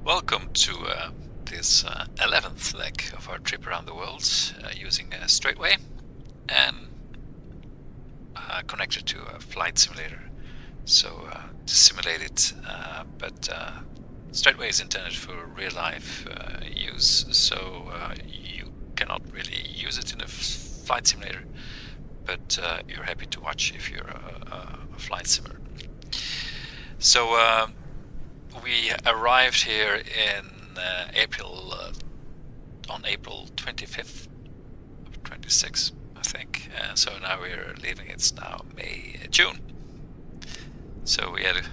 Welcome to this 11th leg of our trip around the world using a straightway and connected to a flight simulator. So to simulate it, but straightway is intended for real life use, so you cannot really use it in a flight simulator, but you're happy to watch if you're a flight simmer. So we arrived here in April, on April 25th, 26th, I think. So now we're leaving. It's now June. So we had an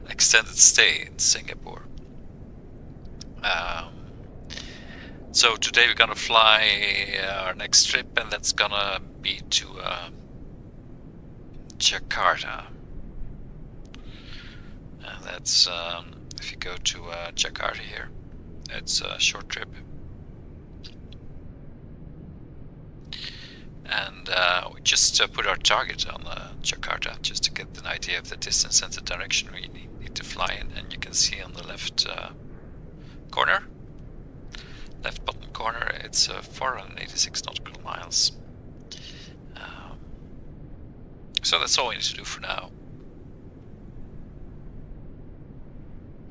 extended stay in Singapore. So today we're gonna fly our next trip, and that's gonna be to Jakarta. And that's if you go to Jakarta here, it's a short trip. And we just put our target on Jakarta just to get an idea of the distance and the direction we need to fly in. And you can see on the left corner, left bottom corner, it's 486 nautical miles. So that's all we need to do for now.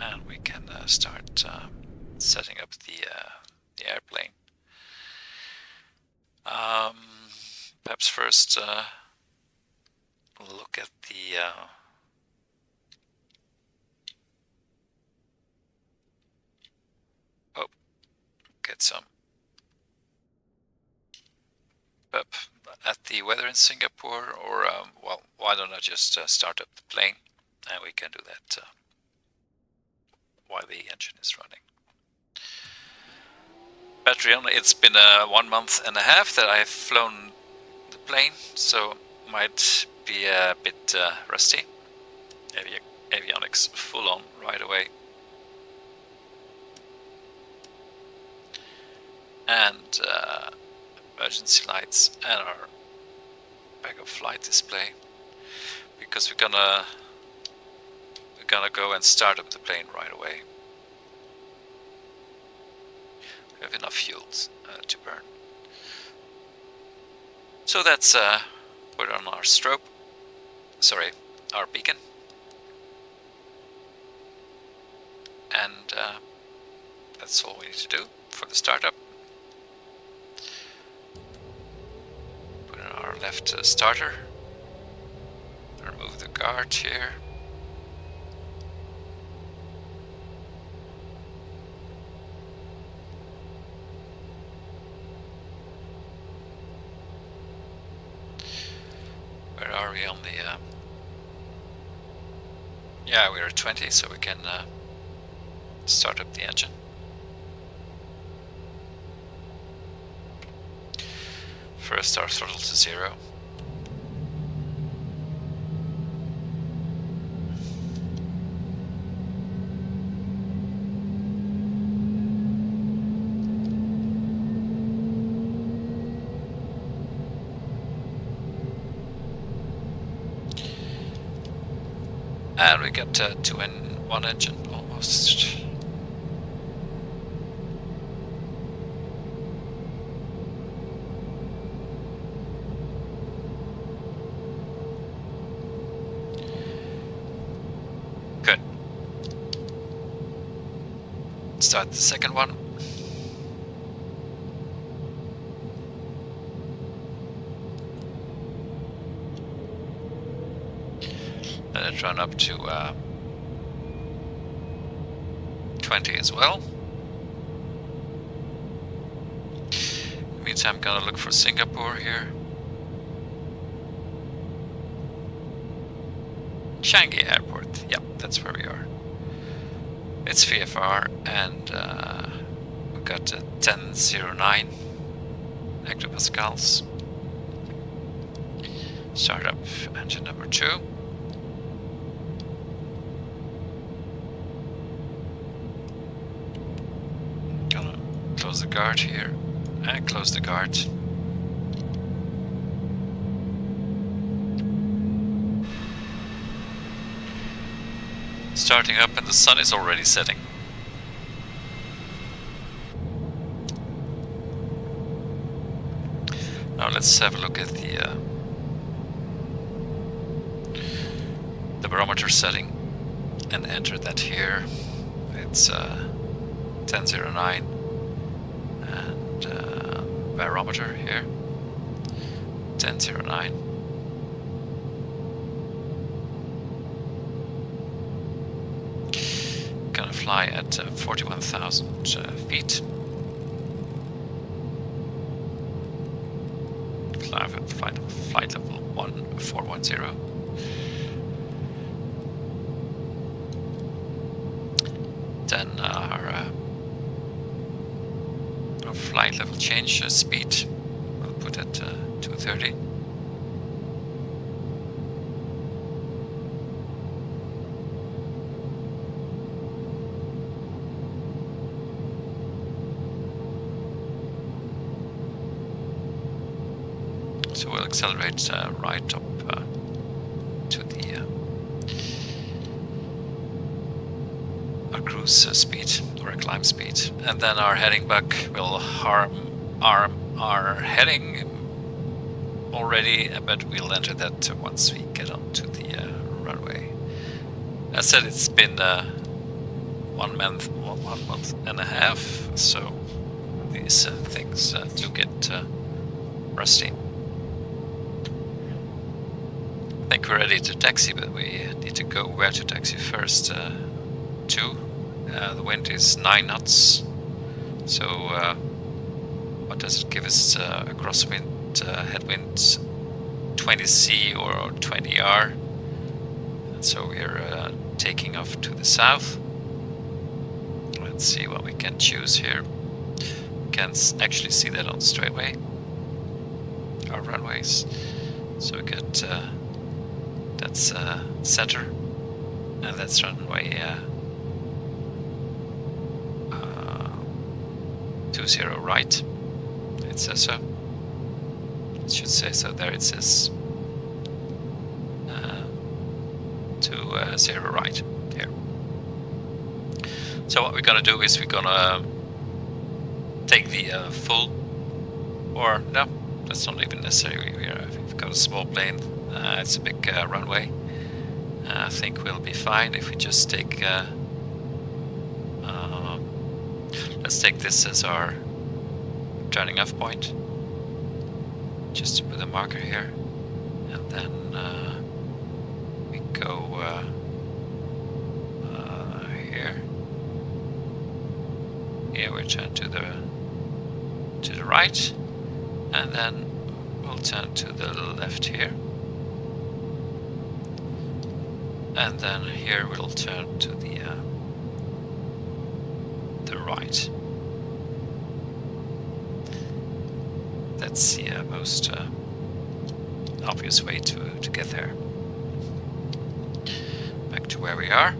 And we can start setting up the airplane. Perhaps first look at the get some up at the weather in Singapore, or well, why don't I just start up the plane, and we can do that while the engine is running. Battery only. It's been 1.5 months that I've flown the plane, so might be a bit rusty. Avionics full on right away. And emergency lights and our backup flight display, because we're gonna go and start up the plane right away. We have enough fuel to burn. So that's put on our strobe, our beacon, and that's all we need to do for the startup. Put in our left starter, remove the guard here. Where are we on the yeah, we're at 20, so we can start up the engine. First our throttle to 0. And we got 2-in-1 engine almost. Good. Start the second one. Let it run up to 20 as well. In the meantime, I'm gonna look for Singapore here. Changi Airport. Yep, that's where we are. It's VFR, and we've got 1009 hectopascals. Start up engine number 2. Gonna close the guard here and close the guard. Starting up, and the sun is already setting. Now let's have a look at the barometer setting and enter that here. It's 1009 and barometer here 1009. Gonna fly at 41,000 feet. Flight level 1410. Then our flight level change speed we'll put at 230. So we'll accelerate right up to the our cruise speed or a climb speed, and then our heading back will arm our heading already, but we'll enter that once we get onto the runway. As said, it's been 1 month and a half, so these things do get rusty. I think we're ready to taxi, but we need to go where to taxi first. The wind is 9 knots, so what does it give us? A crosswind, headwind 20C or 20R, and so we're taking off to the south. Let's see what we can choose here. We can actually see that on straightway, our runways. So we get that's center, and that's runway 20 right. It says so. It should say so. There it says 20 right here. So what we're gonna do is we're gonna take the full, or no, that's not even necessary. We've got a small plane. It's a big runway. I think we'll be fine if we just take. Let's take this as our turning off point, just to put a marker here, and then we go here. Here we turn to the right, and then we'll turn to the left here, and then here we'll turn to the right. That's the most obvious way to get there. Back to where we are.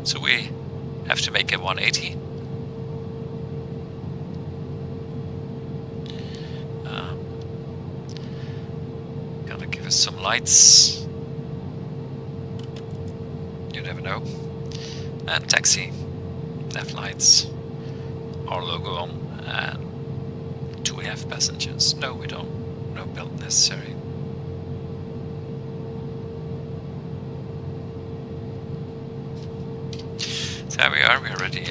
So we have to make a 180. Gonna give us some lights. You never know. And taxi. Left lights. Our logo on. And do we have passengers? No, we don't. No belt necessary. So there we are. We're ready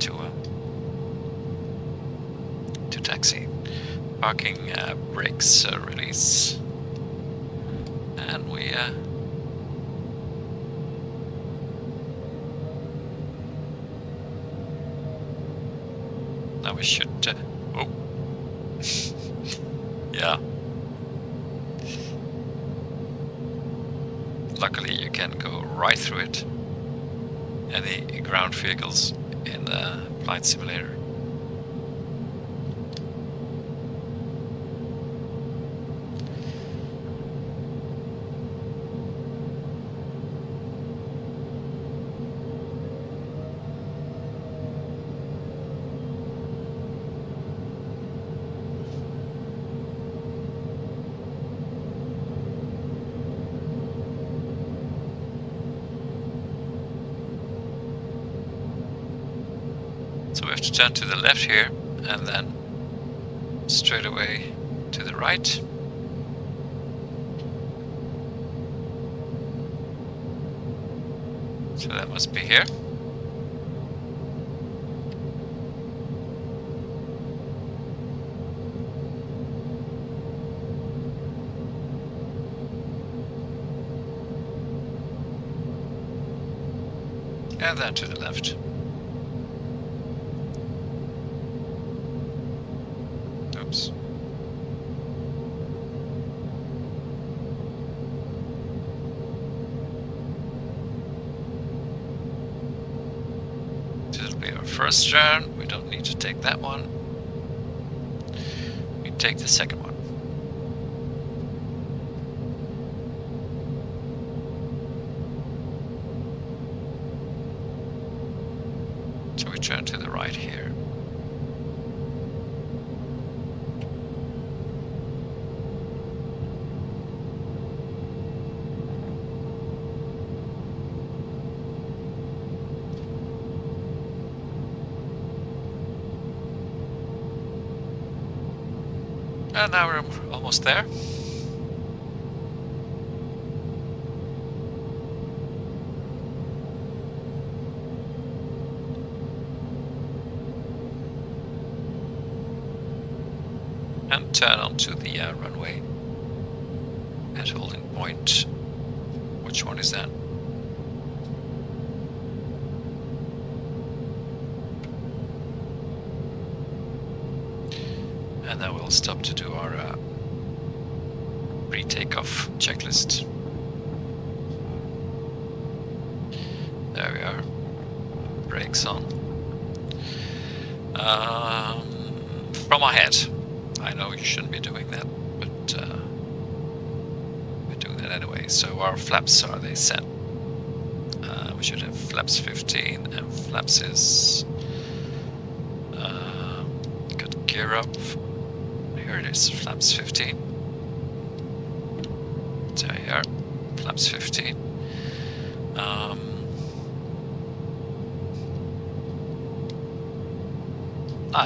to taxi. Parking brakes release, and we now we should. Oh. Yeah. Luckily, you can go right through it. Any ground vehicles in the Flight Simulator. So we have to turn to the left here, and then straight away to the right. So that must be here. And then to the left. Oops. This will be our first turn. We don't need to take that one. We take the second one. So we turn to the right here. And now we're almost there. And turn onto the runway at holding point. Which one is that? And then we'll stop to do our pre-takeoff checklist. There we are. Brakes on. From our head. I know you shouldn't be doing that, but we're doing that anyway. So our flaps, are they set? We should have flaps 15 and flaps is got gear up. Here it is, flaps 15. So here, flaps 15.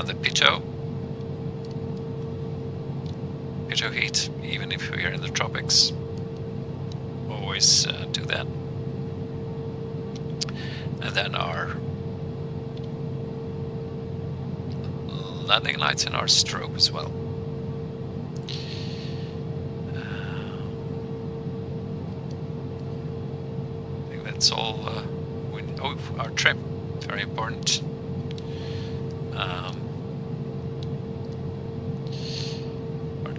The pitot heat, even if we are in the tropics, always do that. And then our landing lights and our strobe as well. I think that's all. Oh, our trim, very important. Our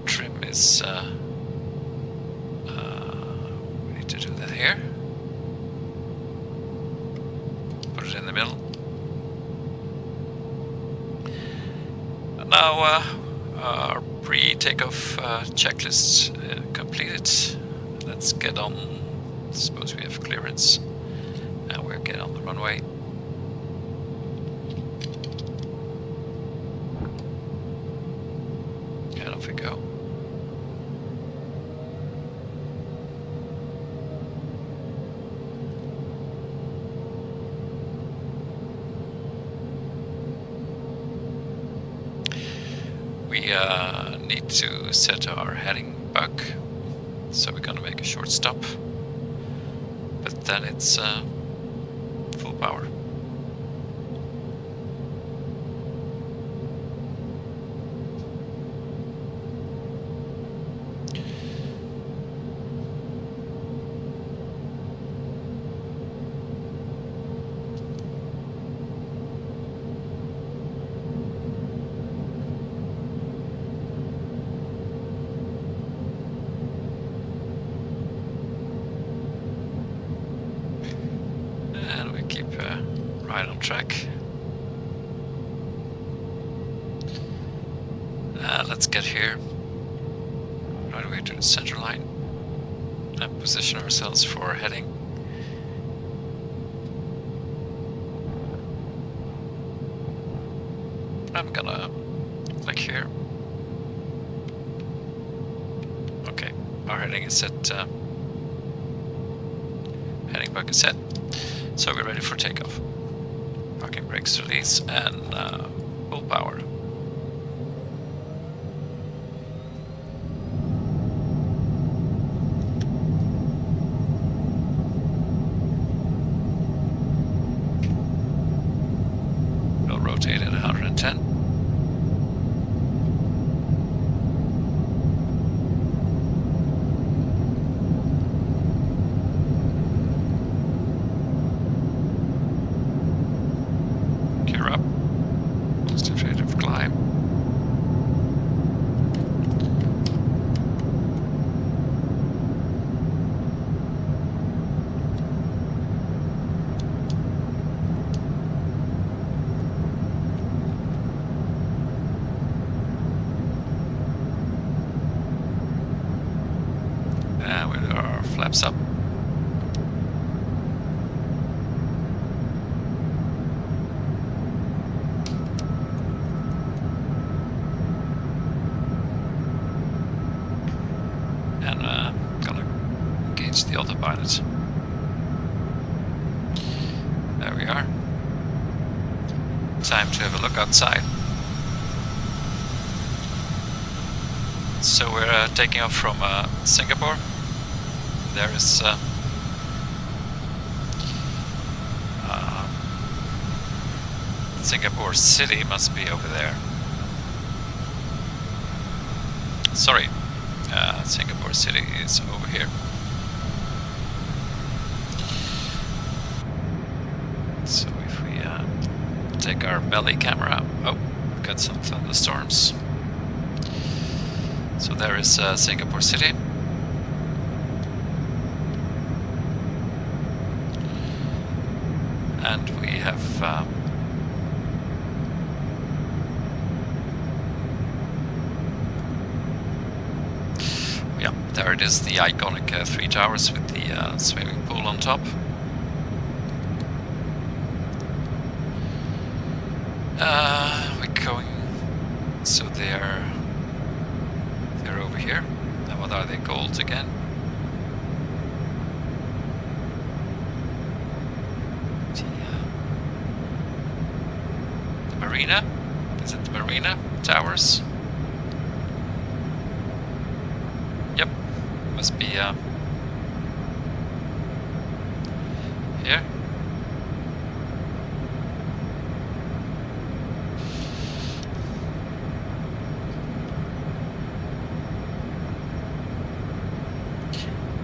trim is. We need to do that here. Put it in the middle. And now our pre-takeoff checklist completed. Let's get on. Suppose we have clearance. And we'll get on the runway. And off we go. We need to set our heading back, so we're gonna make a short stop, but then it's full power. Right on track. Let's get here right away to the center line and position ourselves for heading. I'm gonna click here. Okay, our heading is set. Heading bug is set. So we're ready for takeoff. Parking brakes release and full power. thumbs up. And gonna engage the autopilot. There we are. Time to have a look outside. So we're taking off from Singapore. There is Singapore City must be over there. Sorry, Singapore City is over here. So if we take our belly camera, oh, we've got some thunderstorms. So there is Singapore City. And we have yeah, there it is, the iconic 3 towers with the swimming pool on top. We're going, so they're over here. And what are they called again? The Marina? Is it the Marina Towers? Yep, must be here.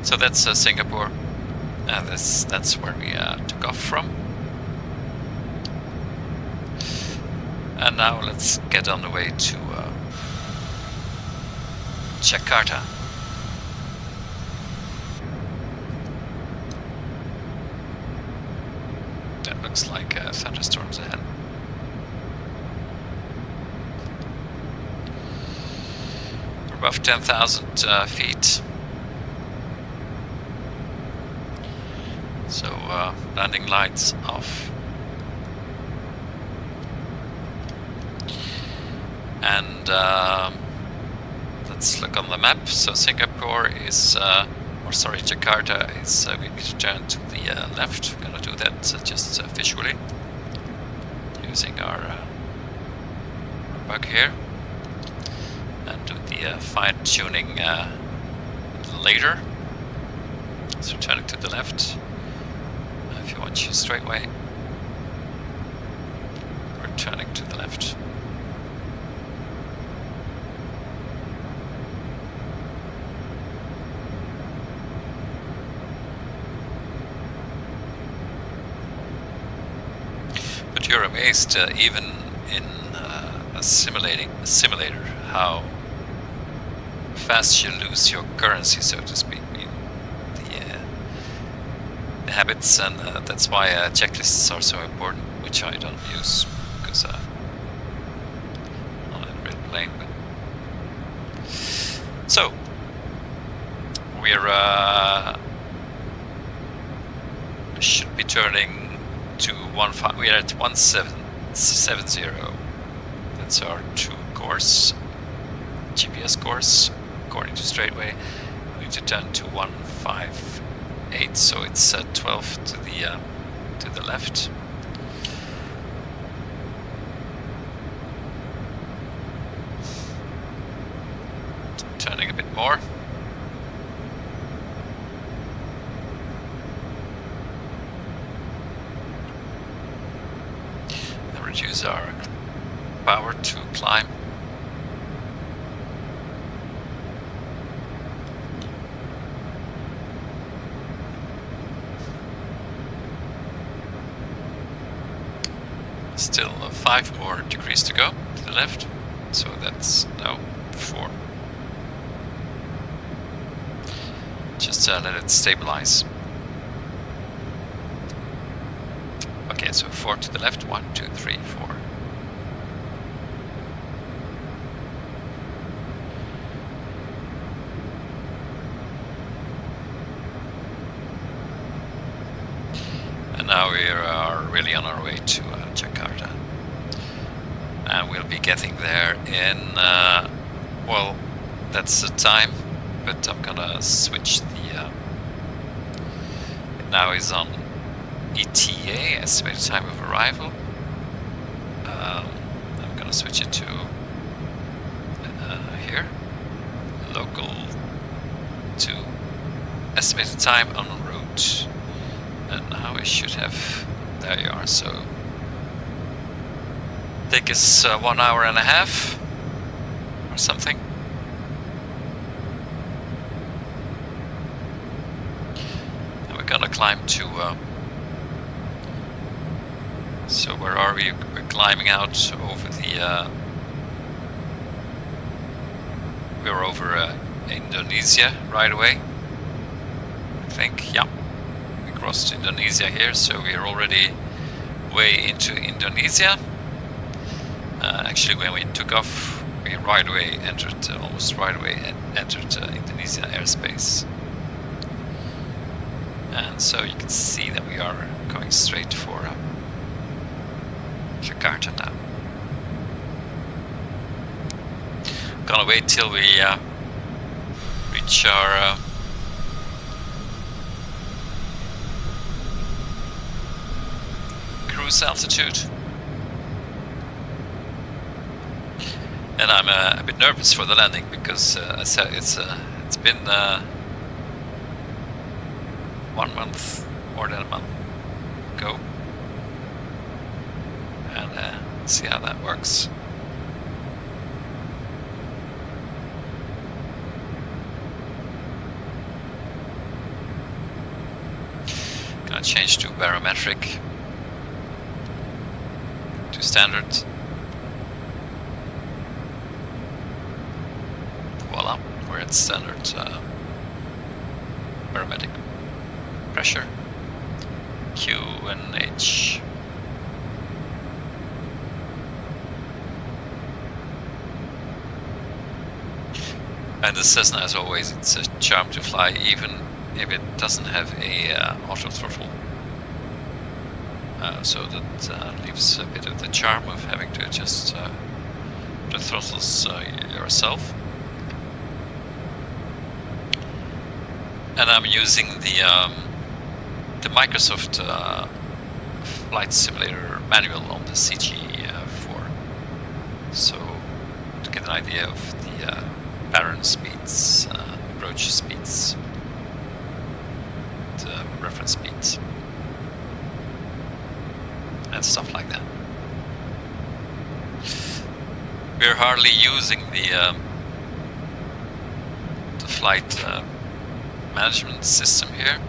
So that's Singapore. That's where we took off from. And now let's get on the way to Jakarta. That looks like thunderstorms ahead. We're above 10,000 feet. So landing lights off. And let's look on the map. So Singapore is, Jakarta is, we need to turn to the left. We're gonna do that just visually, using our bug here, and do the fine tuning later. So turning to the left. If you want to straight away, we're turning to the left. But you're amazed, even in a simulator, how fast you lose your currency, so to speak. Habits, and that's why checklists are so important, which I don't use because I'm not in a real plane. But so we're should be turning to 15. We are at 1770. That's our 2 course, GPS course, according to straightway. We need to turn to 158, so it's 12 to the left. Turning a bit more. And reduce our power to climb. Still 5 more degrees to go to the left, so that's now 4. Just let it stabilize. Okay, so 4 to the left, 1, 2, 3, 4. now we are really on our way to Jakarta. And we'll be getting there in, well, that's the time, but I'm gonna switch the, it now is on ETA, estimated time of arrival. I'm gonna switch it to here, local to estimated time en route. And now we should have, there you are, so take us 1 hour and a half or something. And we're gonna climb to, so where are we? We're climbing out over the, we're over Indonesia right away, I think, yeah. We crossed Indonesia here, so we are already way into Indonesia. Actually, when we took off, we right away entered, almost right away entered Indonesia airspace. And so you can see that we are going straight for Jakarta now. Gonna wait till we reach our cruise altitude. And I'm a bit nervous for the landing because it's been 1 month, more than a month ago, and see how that works. Gonna change to barometric, to standard. Voila, we're at standard barometric pressure, Q and H. And the Cessna, as always, it's a charm to fly, even if it doesn't have a auto throttle. So that leaves a bit of the charm of having to adjust the throttles yourself. And I'm using the Microsoft Flight Simulator manual on the CG4. So to get an idea of the barren speeds, approach speeds, the reference speeds, and stuff like that. We're hardly using the flight management system here.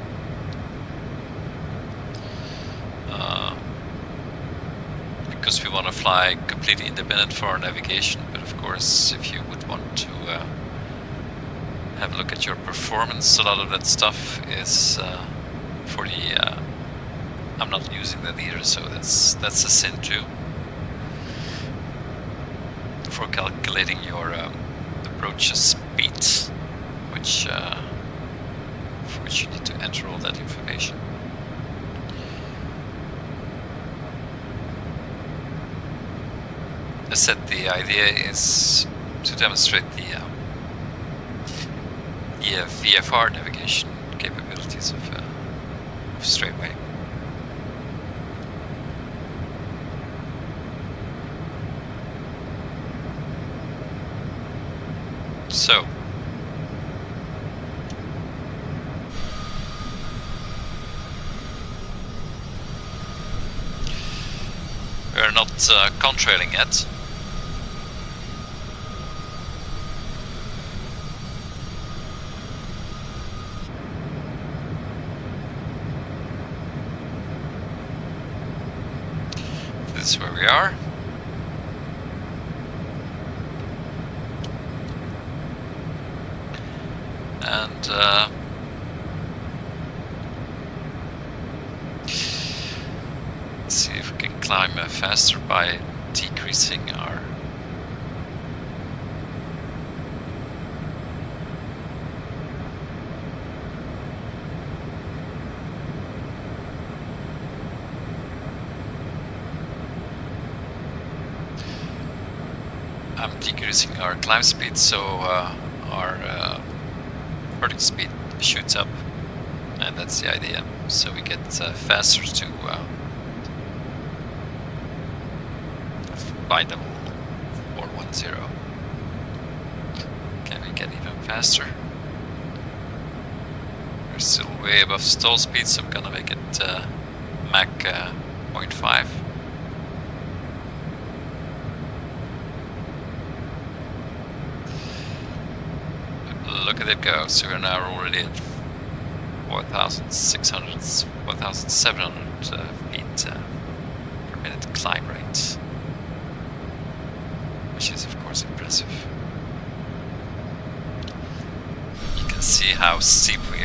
Because we want to fly completely independent for our navigation, but of course if you would want to have a look at your performance, a lot of that stuff is for the I'm not using that either, so that's a sin too, for calculating your approach speed, which for which you need to enter all that information. As said, the idea is to demonstrate the VFR navigation capabilities of straightway. So, we're not contrailing yet. This is where we are. And let's see if we can climb faster by decreasing our I'm decreasing our climb speed, so our vertical speed shoots up, and that's the idea. So we get faster to flight level 410. Can we get even faster? We're still way above stall speed, so I'm gonna make it Mach 0.5. Look at it go. So we're now already at 4,600, 4,700 feet per minute climb rate, which is of course impressive. You can see how steep we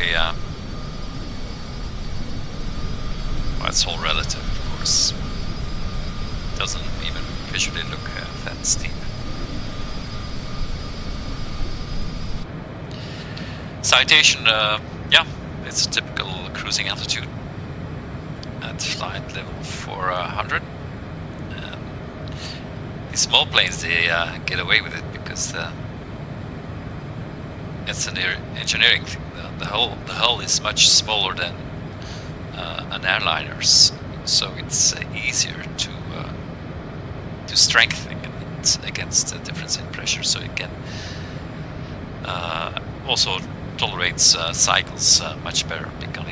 well, it's all relative, of course. Doesn't even visually look that steep. Citation, yeah, it's a typical cruising altitude at flight level 400. These small planes, they get away with it because it's an engineering thing. The hull is much smaller than an airliner's, so it's easier to strengthen it against the difference in pressure. So it can also tolerates cycles much better because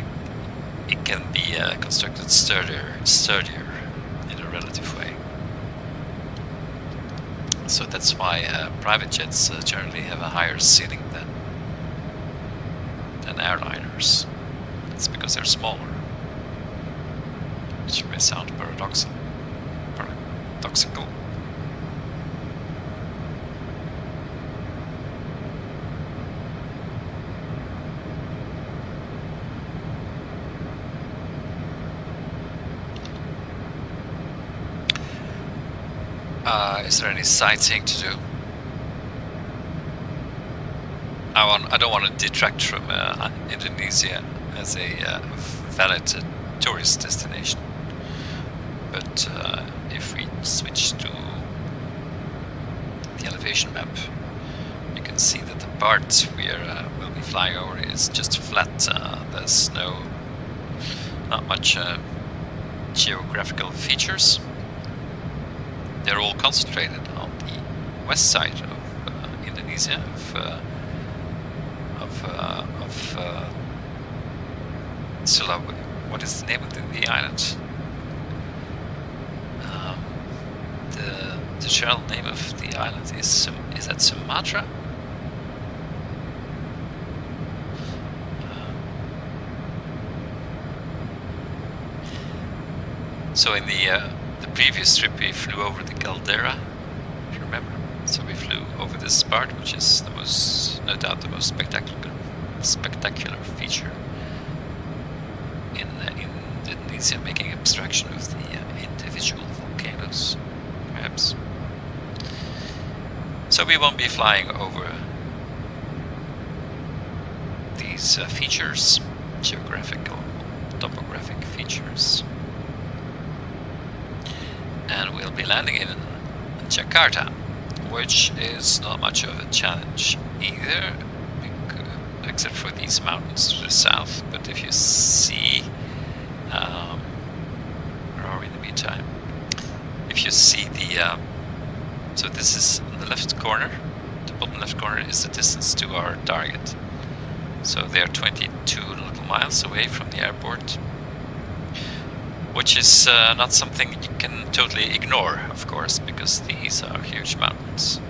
it can be constructed sturdier in a relative way. So that's why private jets generally have a higher ceiling than airliners. It's because they're smaller, which may sound paradoxical. Is there any sightseeing to do? I don't want to detract from Indonesia as a valid tourist destination, but if we switch to the elevation map, you can see that the part we'll be flying over is just flat. There's not much geographical features. They're all concentrated on the west side of Indonesia, of Sulawesi. What is the name of the island? The general name of the island is that Sumatra? So in the previous trip we flew over the caldera, if you remember. So we flew over this part, which is no doubt the most spectacular feature in Indonesia, making abstraction of the individual volcanoes, perhaps. So we won't be flying over these features, geographical, topographic features. And we'll be landing in Jakarta, which is not much of a challenge either, except for these mountains to the south. But if you see, where are we in the meantime? If you see so this is on the left corner, the bottom left corner is the distance to our target. So they are 22 nautical miles away from the airport, which is not something you can totally ignore, of course, because these are huge mountains.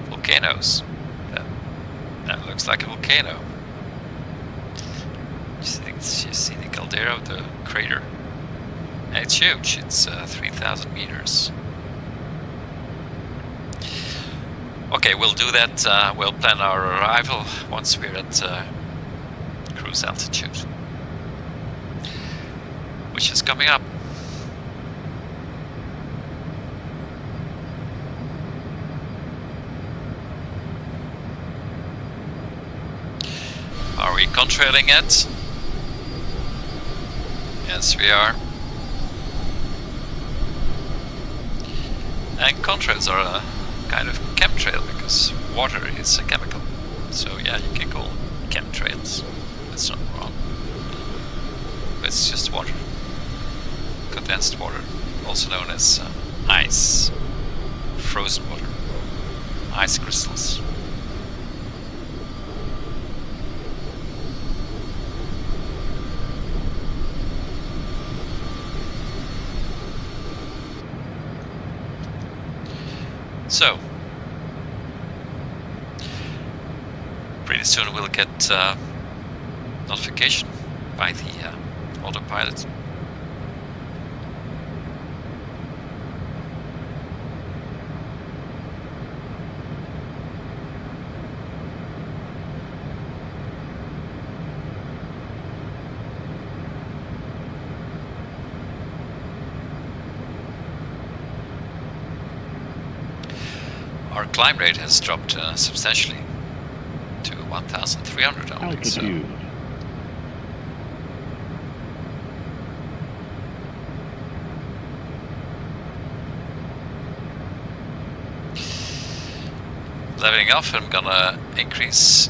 Volcanoes. That looks like a volcano. You see the caldera of the crater? And it's huge. It's 3,000 meters. Okay, we'll do that. We'll plan our arrival once we're at cruise altitude, which is coming up. Are we contrailing it? Yes, we are. And contrails are a kind of chemtrail because water is a chemical. So yeah, you can call them chemtrails. That's not wrong. But it's just water. Condensed water, also known as ice. Frozen water. Ice crystals. So, pretty soon we'll get notification by the autopilot. Our climb rate has dropped substantially to 1,300 only. Altitude. Leveling off, I'm gonna increase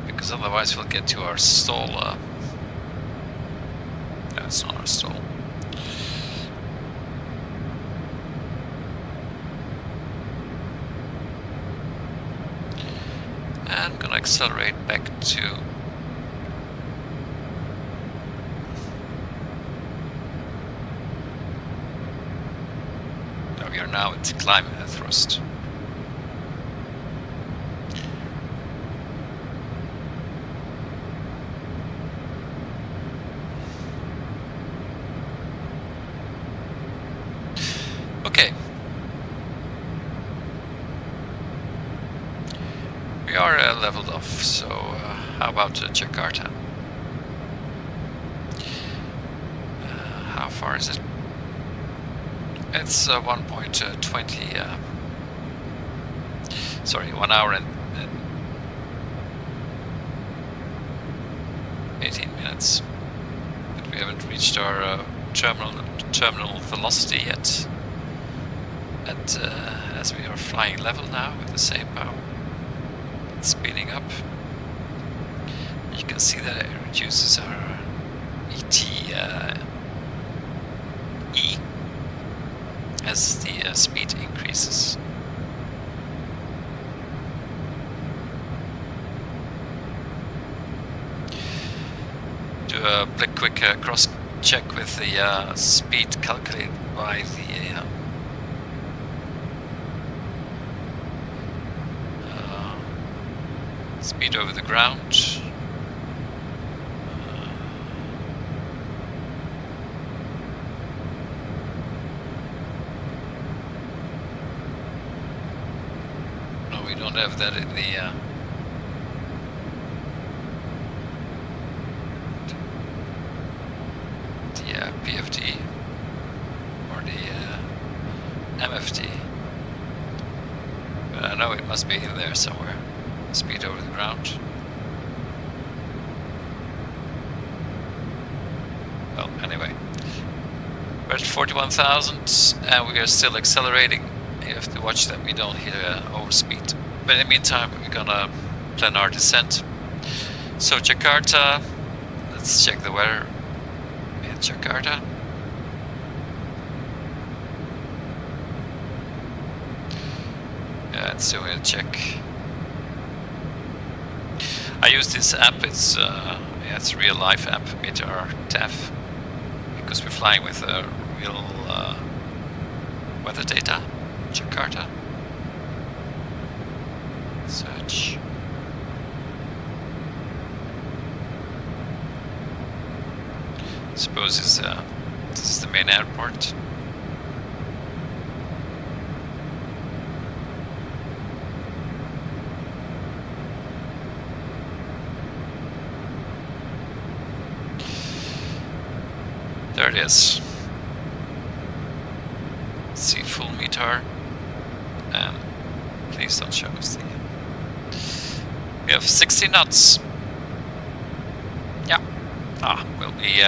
because otherwise we'll get to our stall. No, it's not our stall. And I'm gonna accelerate back to we are now at climb thrust. Okay. We are leveled off, so how about Jakarta? How far is it? It's 1.20. Sorry, 1 hour and 18 minutes. But we haven't reached our terminal velocity yet. And as we are flying level now with the same power, speeding up, you can see that it reduces our E as the speed increases. Do a quick cross check with the speed calculated by the speed over the ground. No, we don't have that in the PFD or the MFD. But I know it must be in there somewhere. Speed over the ground. Well, anyway, we're at 41,000 and we are still accelerating. You have to watch that we don't hit overspeed. But in the meantime, we're gonna plan our descent. So Jakarta, let's check the weather in Jakarta. Yeah, it's doing a check. I use this app, it's a real life app, Meteor TAF, because we're flying with real weather data. Jakarta. Search. Suppose this is the main airport. There it is. Let's see full meter. And please don't show us the. We have 60 knots. Yeah. We'll be.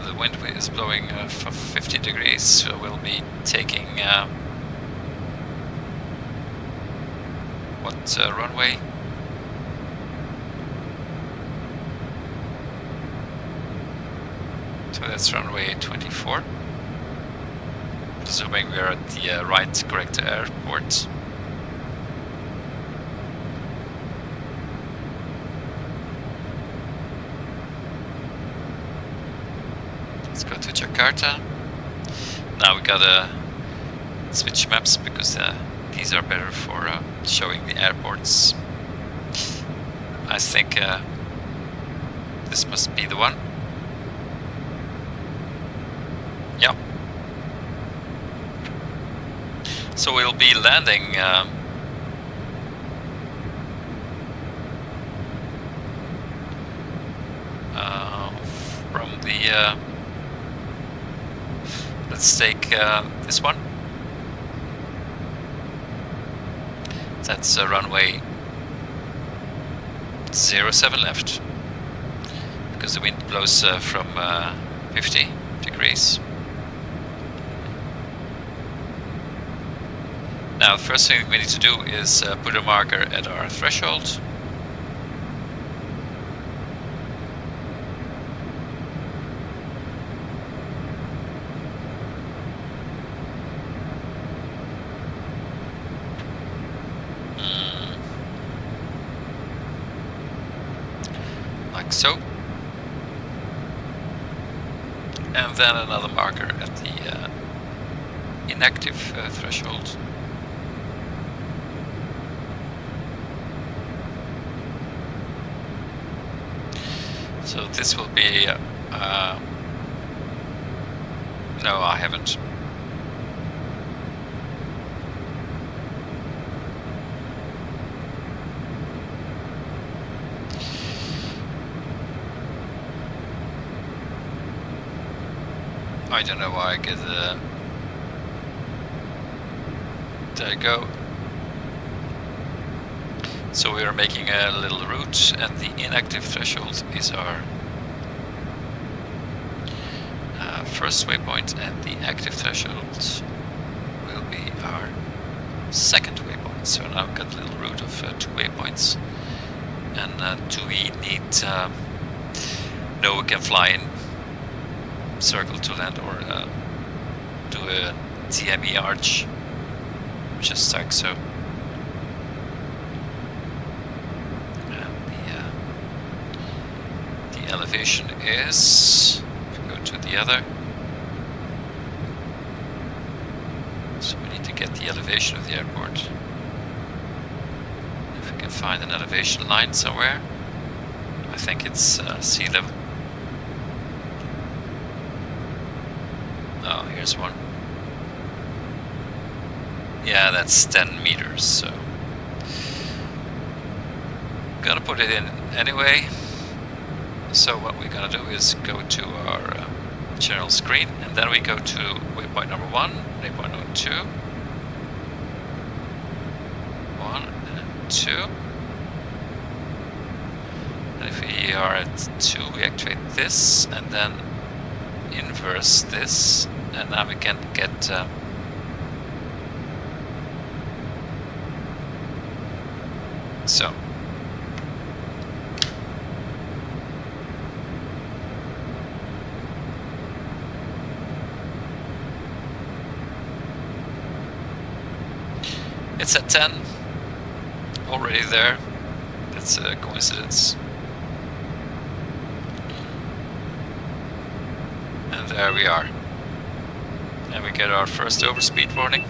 The wind is blowing for 50 degrees, so we'll be taking what runway? So that's runway 24. Assuming we are at the right correct airport. Let's go to Jakarta. Now we gotta switch maps because these are better for showing the airports. I think this must be the one. Yeah. So we'll be landing from the let's take this one. That's runway 07 left, because the wind blows from 50 degrees. Now, the first thing we need to do is put a marker at our threshold. Like so. And then another marker at the inactive threshold. So this will be, no, I haven't. I don't know why I get the, there you go. So we are making a little route, and the inactive threshold is our first waypoint, and the active threshold will be our second waypoint. So now we've got a little route of 2 waypoints. And do we need, no, we can fly in circle to land, or do a TME arch, just like so. Elevation is, if we go to the other, so we need to get the elevation of the airport. If we can find an elevation line somewhere, I think it's sea level. Oh, here's one. Yeah, that's 10 meters, so gotta put it in anyway. So what we're gonna do is go to our general screen, and then we go to waypoint number 1, waypoint number 2, 1 and 2. And if we are at 2, we activate this, and then inverse this, and now we can get so. It's at 10, already there. That's a coincidence. And there we are. And we get our first overspeed warning.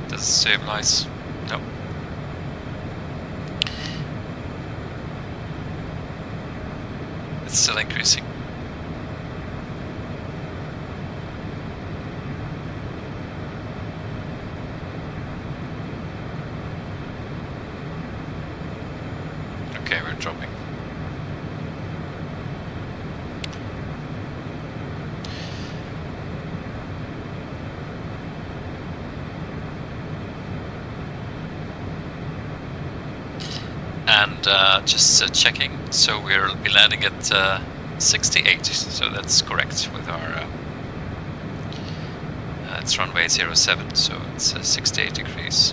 Does it stabilize? No. It's still increasing. Okay, we're dropping. And just checking, so we'll be landing at 68, so that's correct with our it's runway 07, so it's 68 degrees.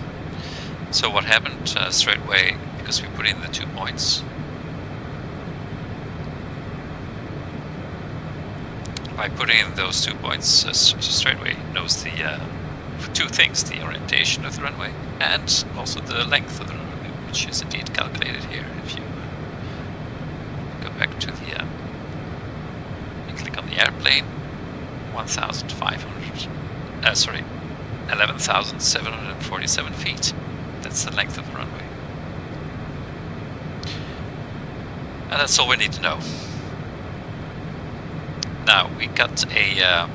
So what happened straight away, because we put in the 2 points, by putting in those 2 points straight away knows the two things: the orientation of the runway and also the length of the runway, which is indeed calculated here. If you go back to the you click on the airplane, 11,747 feet. That's the length of the runway. And that's all we need to know. Now we got a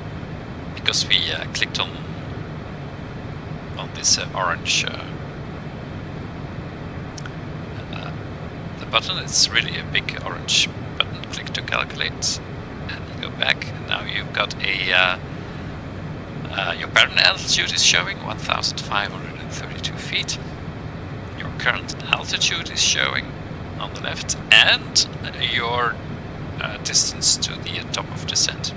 because we clicked on this orange the button. It's really a big orange button. Click to calculate, and you go back. And now you've got a your parent altitude is showing 1,532 feet. Your current altitude is showing on the left, and your distance to the top of descent.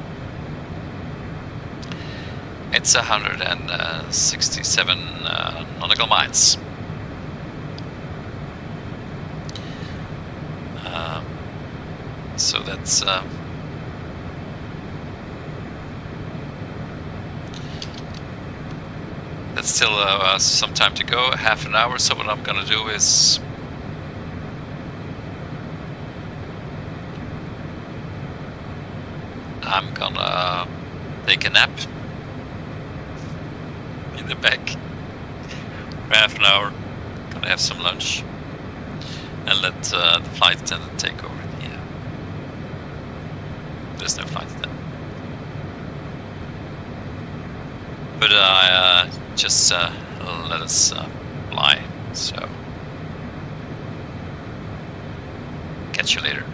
It's 167 nautical miles. So that's still some time to go, half an hour. So what I'm gonna do is I'm gonna take a nap in the back for half an hour. Gonna have some lunch and let the flight attendant take over. Yeah, there's no flight attendant, but just let us fly. So catch you later.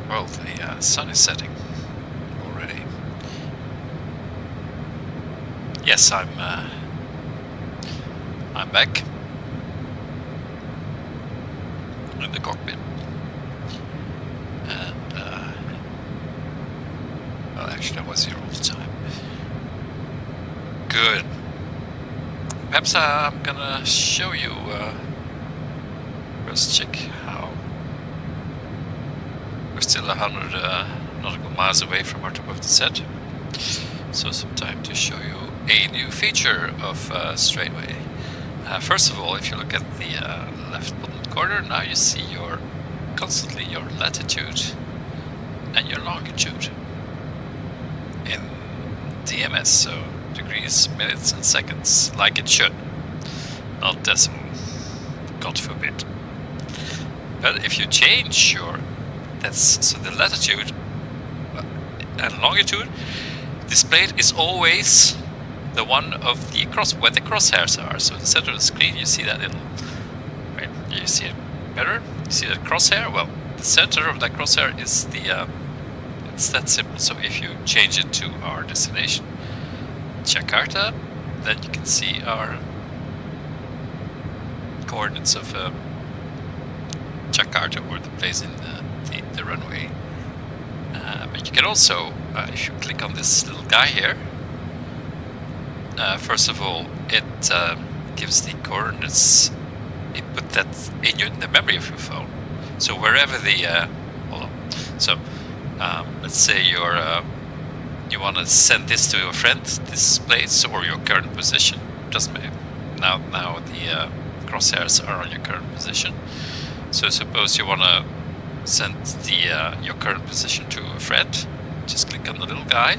Well, the sun is setting already. Yes, I'm back in the cockpit, and well, actually, I was here all the time. Good. Perhaps I'm gonna show you. Let's check how we're still 100 nautical miles away from our top of the set. So some time to show you a new feature of Straightway. First of all, if you look at the left bottom corner, now you see constantly your latitude and your longitude in DMS, so degrees, minutes and seconds, like it should, not decimal, God forbid. But if you change so the latitude and longitude displayed is always the one of the where the crosshairs are. So in the center of the screen, you see that little, right? You see it better. You see that crosshair. Well, the center of that crosshair is it's that simple. So if you change it to our destination, Jakarta, then you can see our coordinates of Jakarta, or the place in the runway. But you can also, if you click on this little guy here, first of all, it gives the coordinates. It put that in the memory of your phone. So wherever the hold on. So let's say you want to send this to your friend, this place, or your current position. Doesn't matter. Now the crosshairs are on your current position. So suppose you want to send your current position to a friend, just click on the little guy,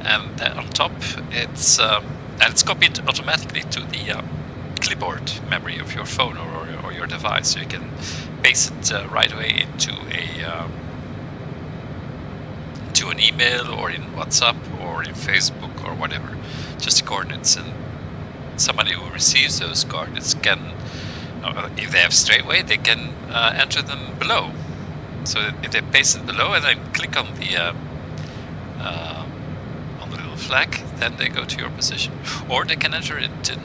and then on top it's copied automatically to the clipboard memory of your phone or your device. So you can paste it right away into an email, or in WhatsApp, or in Facebook, or whatever. Just the coordinates, and somebody who receives those coordinates can, if they have Straightway, they can enter them below. So if they paste it below and then click on the little flag, then they go to your position. Or they can enter it in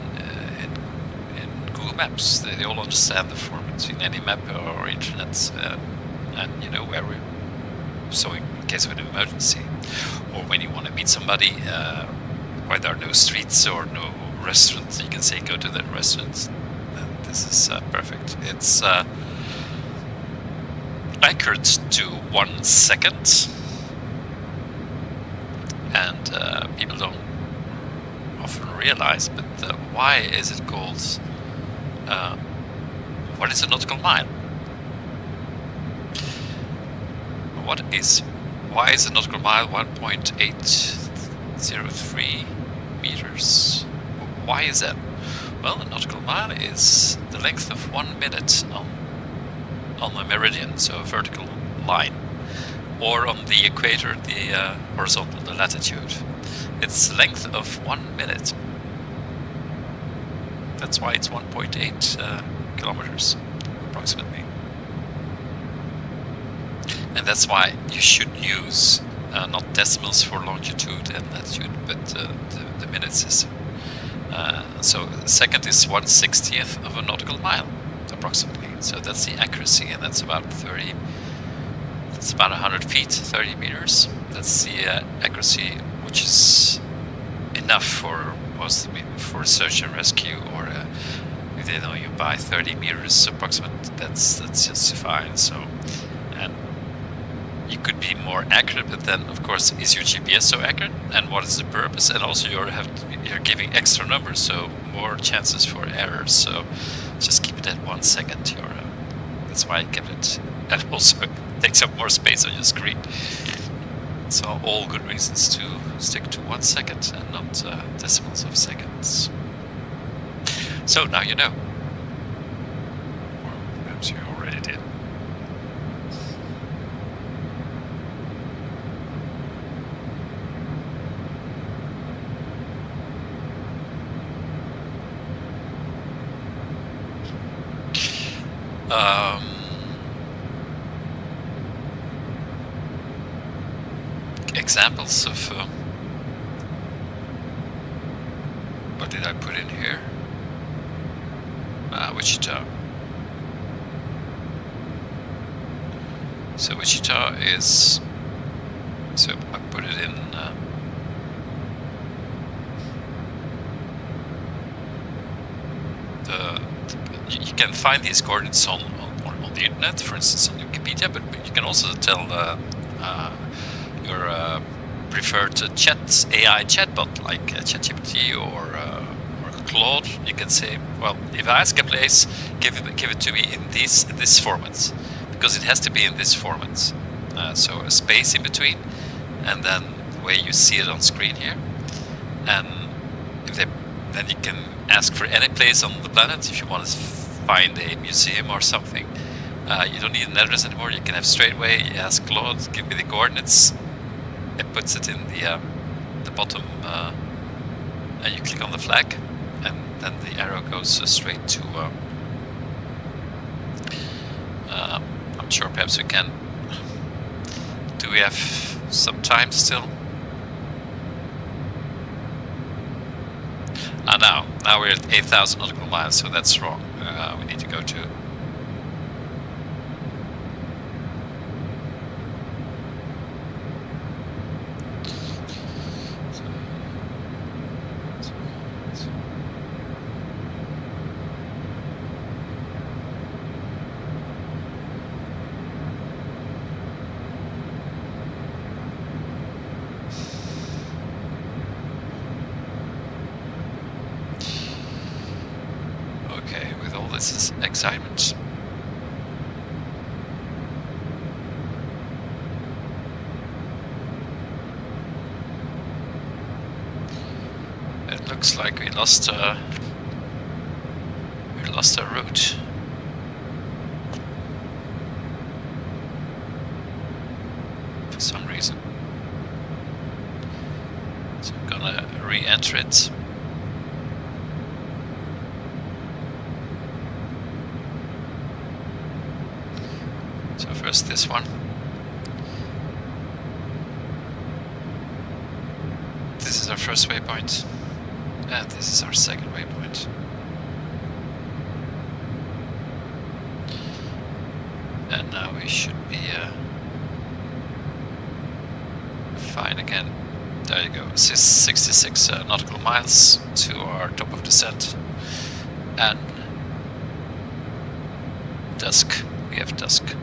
Google Maps. They all understand the format in any map or internet, and you know where we. So in case of an emergency, or when you want to meet somebody, where there are no streets or no restaurants, you can say go to that restaurant. And this is perfect. It's accurate to 1 second, and people don't often realize, but why is it called, what is a nautical mile? Why is a nautical mile 1.803 meters? Why is that? Well, a nautical mile is the length of 1 minute on the meridian, so a vertical line, or on the equator, the horizontal, the latitude. It's the length of 1 minute. That's why it's 1.8 kilometers, approximately. And that's why you should use not decimals for longitude and latitude, but the minute system. So a second is 1/60th of a nautical mile, approximately. So that's the accuracy, and that's about 30. That's about 100 feet, 30 meters. That's the accuracy, which is enough for for search and rescue, or if they know you by 30 meters approximate, that's just fine. So, and you could be more accurate, but then of course, is your GPS so accurate, and what is the purpose? And also you're giving extra numbers, so more chances for errors. So just keep it at 1 second. That's why I kept it, and also it takes up more space on your screen. So all good reasons to stick to 1 second and not decimals of seconds. So now you know, or perhaps you already did. examples of what did I put in here? Wichita. So Wichita is, so I put it in you can find these coordinates on the internet, for instance on Wikipedia, but you can also tell your preferred AI chatbot like ChatGPT or Claude. You can say, well, if I ask a place, give it to me in this format, because it has to be in this format. So a space in between, and then the way you see it on screen here, and then you can ask for any place on the planet. If you want to find a museum or something, you don't need an address anymore. You can have straightaway. You ask Claude, give me the coordinates. It puts it in the bottom, and you click on the flag, and then the arrow goes straight to. I'm sure perhaps we can. Do we have some time still? Now we're at 8,000 nautical miles, so that's wrong. We need to go to. This is excitement. It looks like we lost our route. For some reason. So I'm gonna re-enter it. First this one. This is our first waypoint, and this is our second waypoint. And now we should be fine again. There you go. This is 66 nautical miles to our top of descent, and dusk. We have dusk.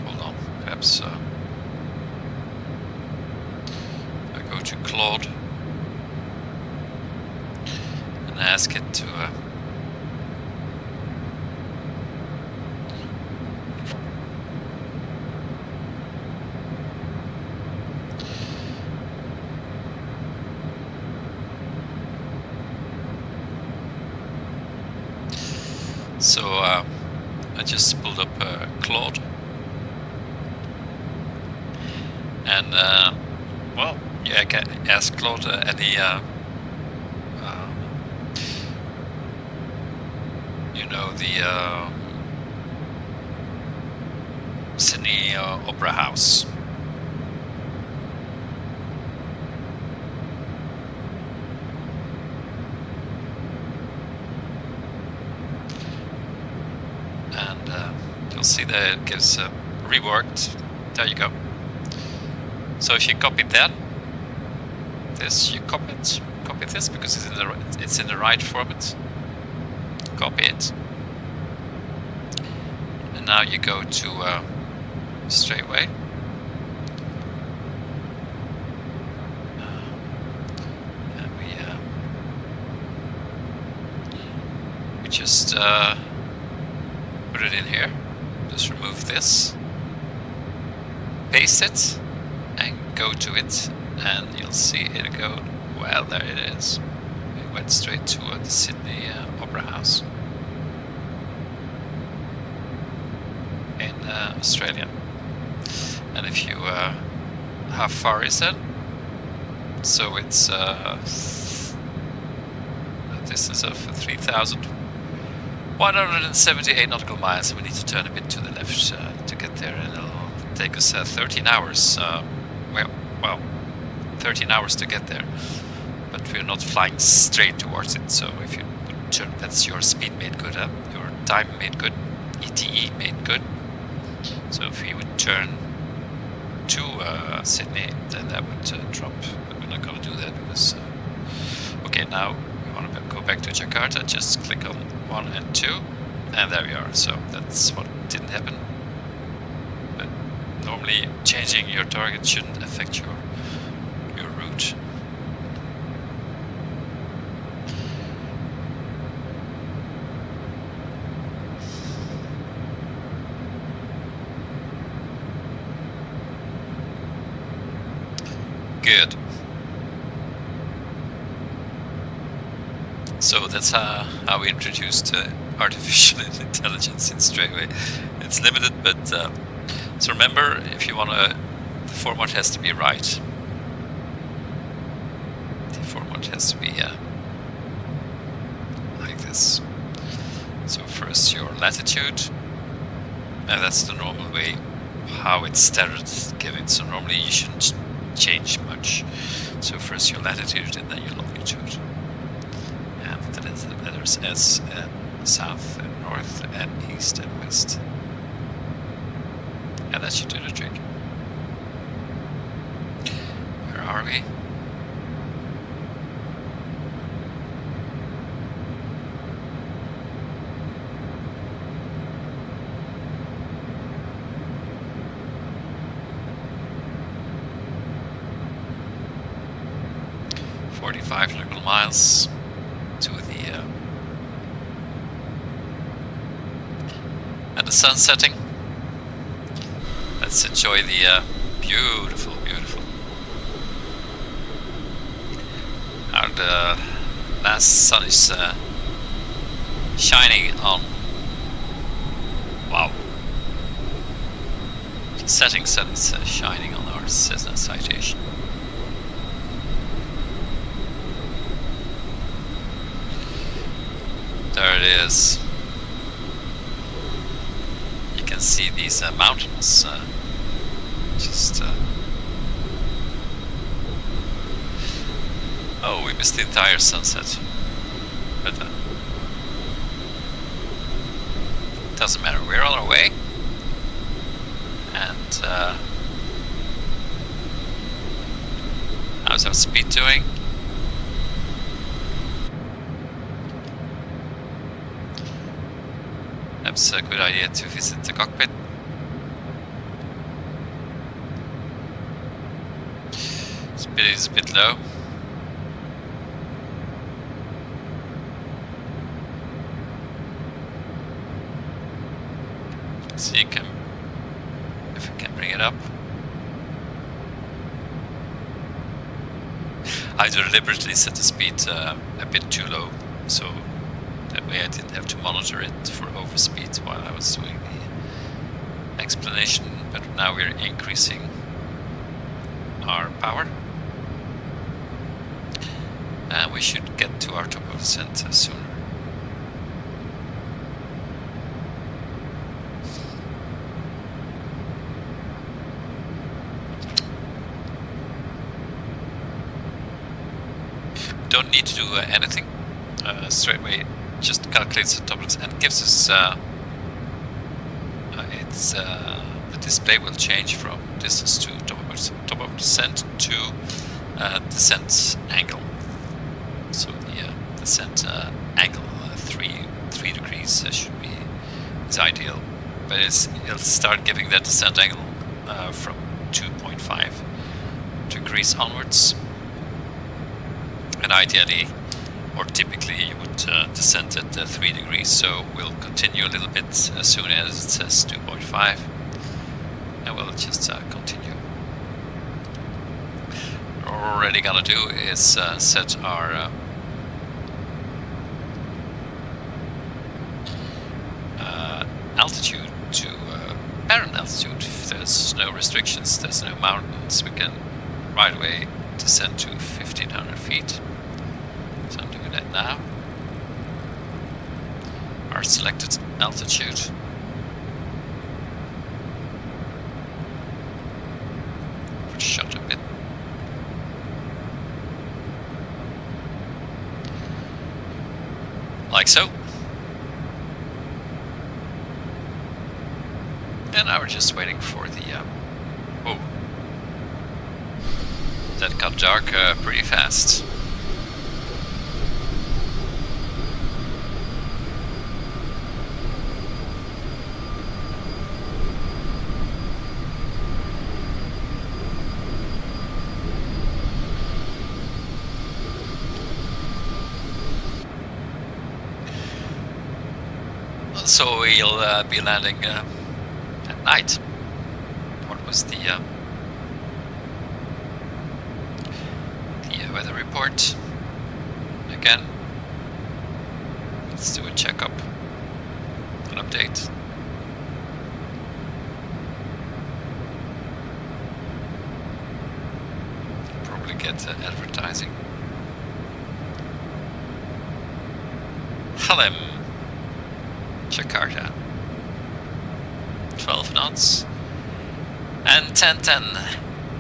Hold on, perhaps I go to Claude and ask it to So I just pulled up Claude, and well, yeah, I can ask Claude any you know, the Sydney Opera House. You'll see that it gives reworked. There you go. So if you copy that, you copy this because it's in the right format. Copy it, and now you go to straightaway. And we just put it in here. Just remove this, paste it, and go to it, and you'll see it go. Well, there it is. It went straight to the Sydney Opera House. Australia. And if you, how far is that? So it's a distance of 3,178 nautical miles. We need to turn a bit to the left to get there, and it'll take us 13 hours. Well, 13 hours to get there, but we're not flying straight towards it. So if you would turn, that's your speed made good, your time made good, ETE made good. So if we would turn to Sydney, then that would drop. But we're not going to do that because. Okay, now we want to go back to Jakarta. Just click on 1 and 2, and there we are. So that's what didn't happen. But normally, changing your target shouldn't affect your route. Good. So that's how we introduced artificial intelligence in Straightway. It's limited, but so remember, if you want to, the format has to be right. The format has to be like this. So first your latitude, and that's the normal way how it's standard given. So normally you shouldn't change much. So first your latitude and then your longitude. And then the letters S and south and north and east and west. And that should do the trick. Where are we? nautical miles to the and the sun setting. Let's enjoy the beautiful. Now the last sun is shining on. Wow. The setting sun is shining on our Cessna Citation. There it is. You can see these mountains just oh, we missed the entire sunset, but doesn't matter, we're on our way. And how's our speed doing? Perhaps a good idea to visit the cockpit. Speed is a bit low. See if we can bring it up. I deliberately set the speed a bit too low, so that way I didn't have to monitor it for overspeed while I was doing the explanation. But now we're increasing our power, and we should get to our top of descent sooner. Don't need to do anything. Straight away just calculates the top of and gives us the display will change from distance to top of descent to descent angle. So the descent angle 3 degrees is ideal, but it'll start giving that descent angle from 2.5 degrees onwards. And ideally, or typically, you would descend at 3 degrees, so we'll continue a little bit as soon as it says 2.5, and we'll just continue. What we're already gonna do is set our altitude to apparent altitude no restrictions, there's no mountains, we can right away descend to 1500 feet. So I'm doing that now. Our selected altitude. Shot a bit. Like so. And now we're just waiting for the... oh. That got dark pretty fast. So we'll be landing at night. What was the weather report? Again, let's do a checkup, an update. Probably get advertising. Halem. Jakarta, 12 knots and 1010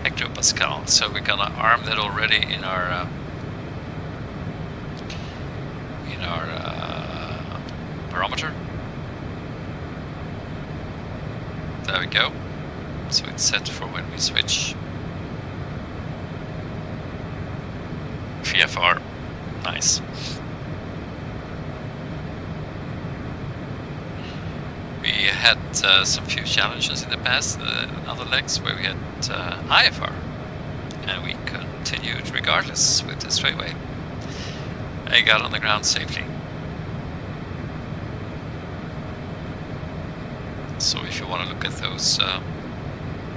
hectopascal. So we're gonna arm that already in our barometer. There we go. So it's set for when we switch. VFR, nice. We had some few challenges in the past, in other legs, where we had IFR, and we continued regardless with the straightway. I got on the ground safely. So if you want to look at those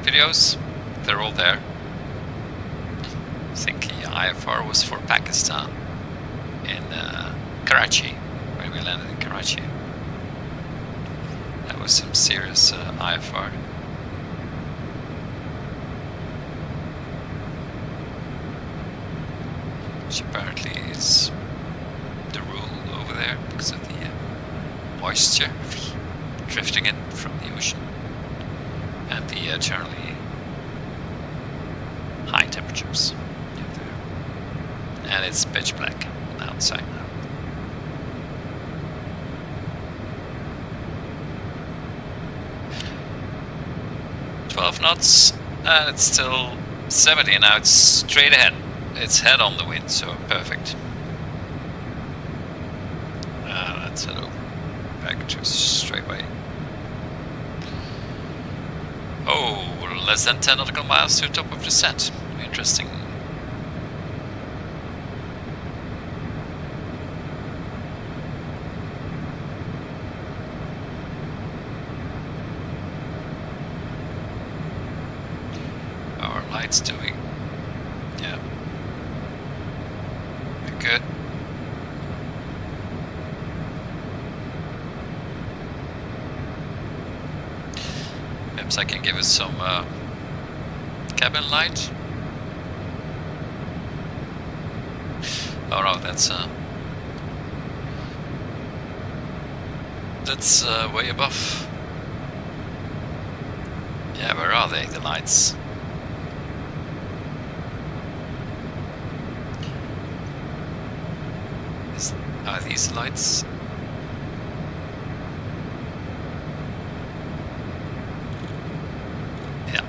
videos, they're all there. I think the IFR was for Pakistan in Karachi, when we landed in Karachi. That was some serious IFR. Which apparently is the rule over there because of the moisture drifting in from the ocean and the eternally high temperatures there. And it's pitch black on the outside now. Knots, and it's still 70, and now it's straight ahead. It's head on the wind, so perfect. Let's head over back to straightway. Oh, less than 10 nautical miles to the top of descent. Interesting. Lights doing, yeah, good. Perhaps I can give us some cabin light. Oh no, that's way above. Yeah, where are they, the lights? Are these lights? Yeah.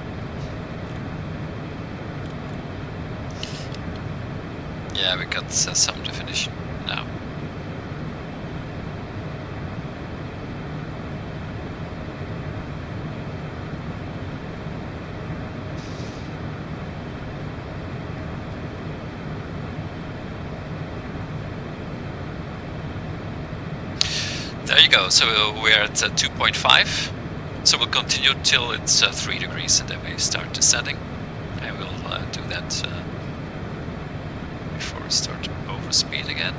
Yeah, we got some definition now. There you go, so we're at 2.5, so we'll continue till it's 3 degrees and then we start descending, and we'll do that before we start over speed again.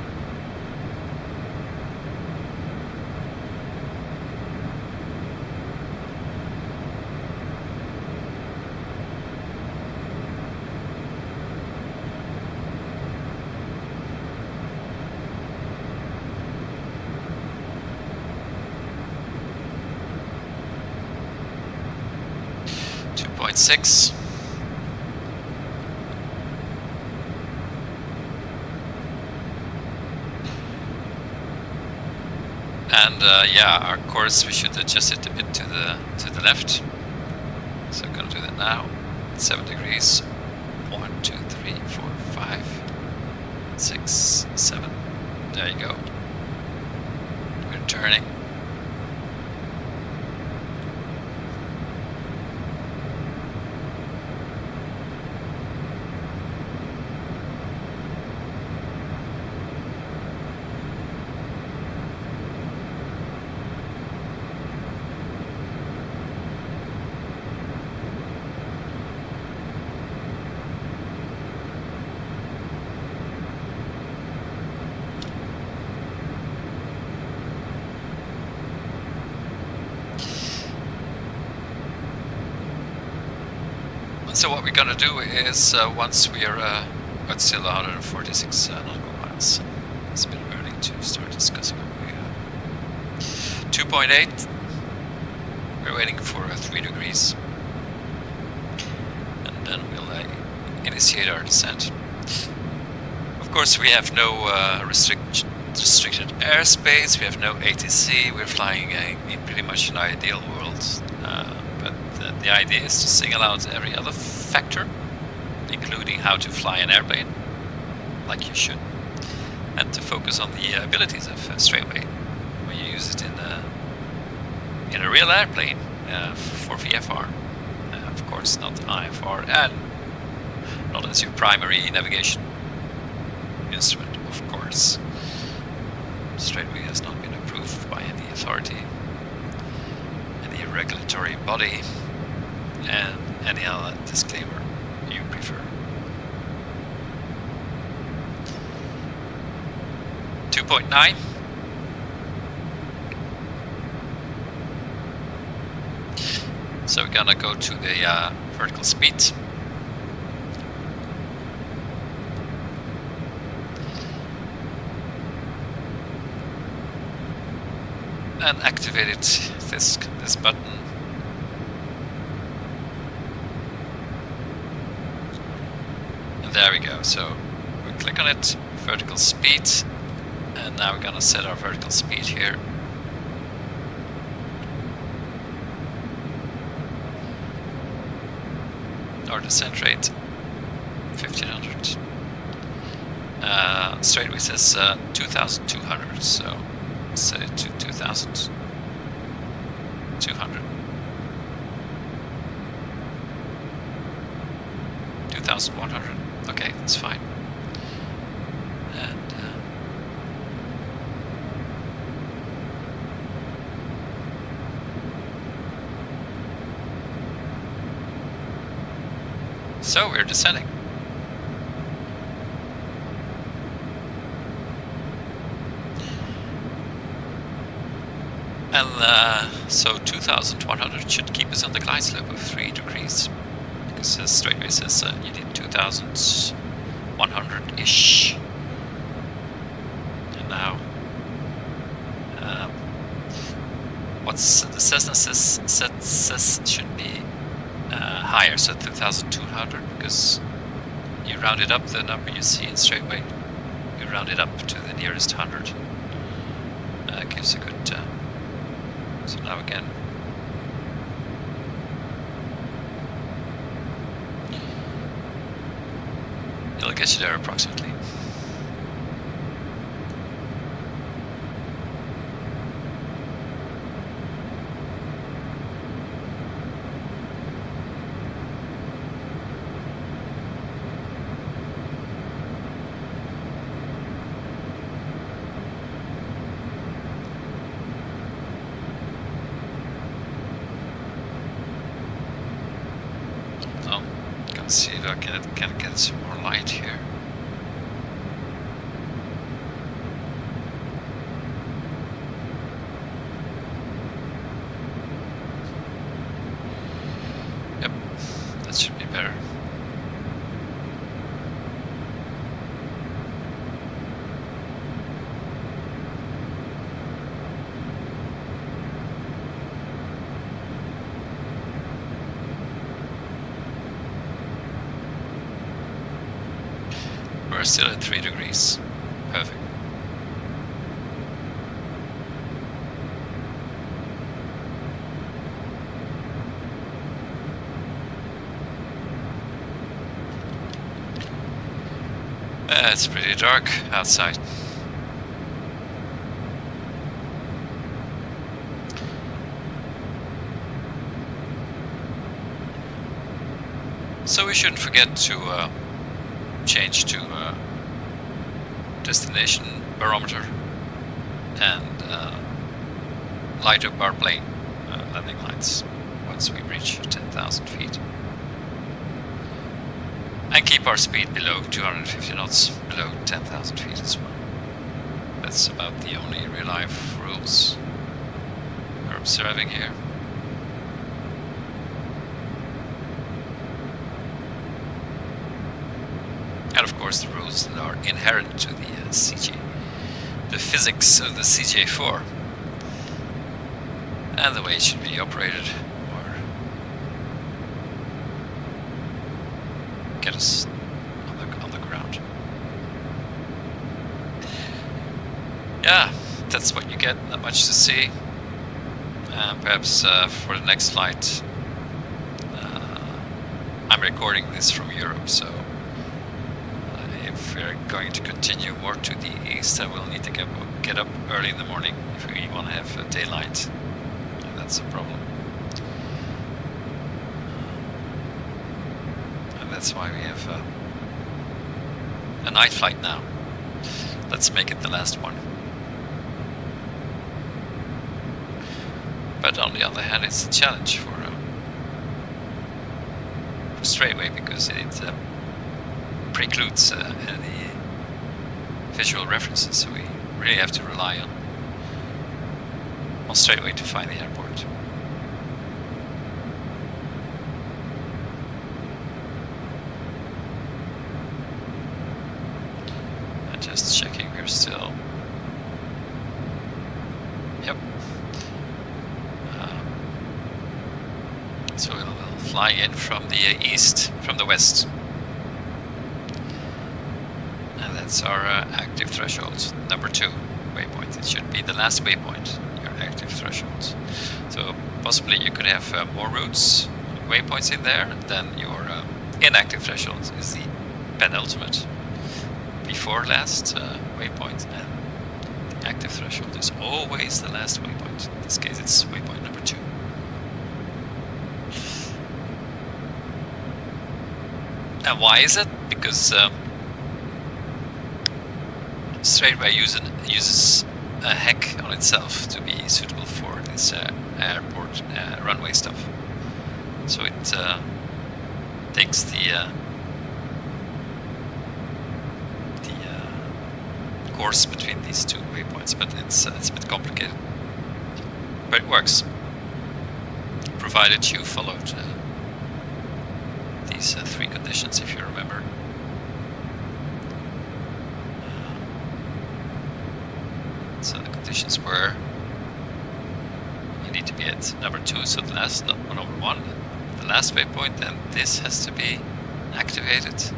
2.6. And yeah, our course, we should adjust it a bit to the left. So I'm gonna do that now. 7 degrees. 1, 2, 3, 4, 5, 6, 7. There you go. We're turning. So what we're gonna do is once we are it's still 146 nautical miles. It's a bit early to start discussing what we have. 2.8. We're waiting for 3 degrees, and then we'll initiate our descent. Of course, we have no restricted airspace. We have no ATC. We're flying in pretty much an ideal world. But the idea is to single out every other factor, including how to fly an airplane, like you should, and to focus on the abilities of straightaway when you use it in a real airplane for VFR, of course, not IFR, and not as your primary navigation instrument, of course. Straightaway has not been approved by any authority, any regulatory body, and any other disclaimer you prefer. 2.9. So we're gonna go to the vertical speed. And activated this button. And there we go. So we click on it, vertical speed, and now we're gonna set our vertical speed here. Our descent rate 1500. Straightaway says 2200, so set it to 2200. 2100. Okay, that's fine. And so we're descending. And so 2100 should keep us on the glide slope of 3 degrees. Because the straightaway says you need 2100-ish. And now, what's the Cessna says should be higher, so 2200, because you round it up the number you see in straightaway. You round it up to the nearest 100. Gives a good. So now again. It'll get you there approximately. See if I can get some more light here. Yep, that should be better. we're still at 3 degrees. Perfect. It's pretty dark outside. So we shouldn't forget to change to destination barometer and light up our plane landing lights once we reach 10,000 feet. And keep our speed below 250 knots, below 10,000 feet as well. That's about the only real life rules we're observing here. And of course the rules that are inherent to the CJ, the physics of the CJ4, and the way it should be operated, or get us on the ground. Yeah, that's what you get. Not much to see. Perhaps for the next flight, I'm recording this from Europe, so if we're going to continue more to the east, I will need to get up early in the morning if we want to have daylight. And that's a problem. And that's why we have a night flight now. Let's make it the last one. But on the other hand, it's a challenge for straightaway, because it precludes any visual references, so we really have to rely on straightaway to find the airport. And just checking, we're still. Yep. So we'll fly in from the east, from the west. And that's our active threshold, number 2 waypoint. It should be the last waypoint, your active thresholds. So possibly you could have more routes, waypoints in there, than your inactive threshold is the penultimate, before last waypoint, and the active threshold is always the last waypoint. In this case it's waypoint number 2. And why is it? Because straightaway uses a heck on itself to be suitable for this airport runway stuff. So it takes the course between these 2 waypoints, but it's a bit complicated. But it works, provided you followed these 3 conditions, if you remember. So the conditions were: you need to be at number 2, so the last, not number 1, the last waypoint, then this has to be activated,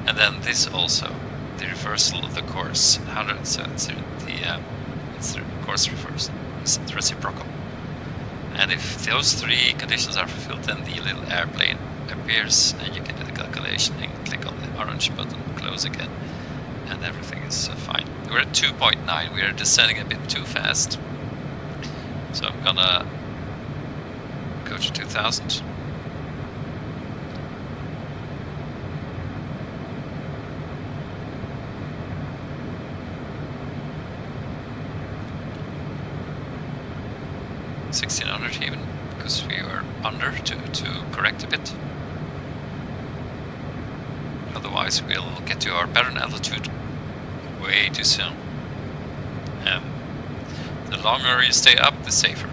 and then this also, the reversal of the course. So it's the course reversal, it's reciprocal. And if those 3 conditions are fulfilled, then the little airplane appears, and you can do the calculation and click on the orange button, close again, and everything is fine. We're at 2.9, we are descending a bit too fast, so I'm gonna go to 2000. $1,600 even, because we were under to correct a bit. Otherwise we'll get to our pattern altitude way too soon. The longer you stay up, the safer.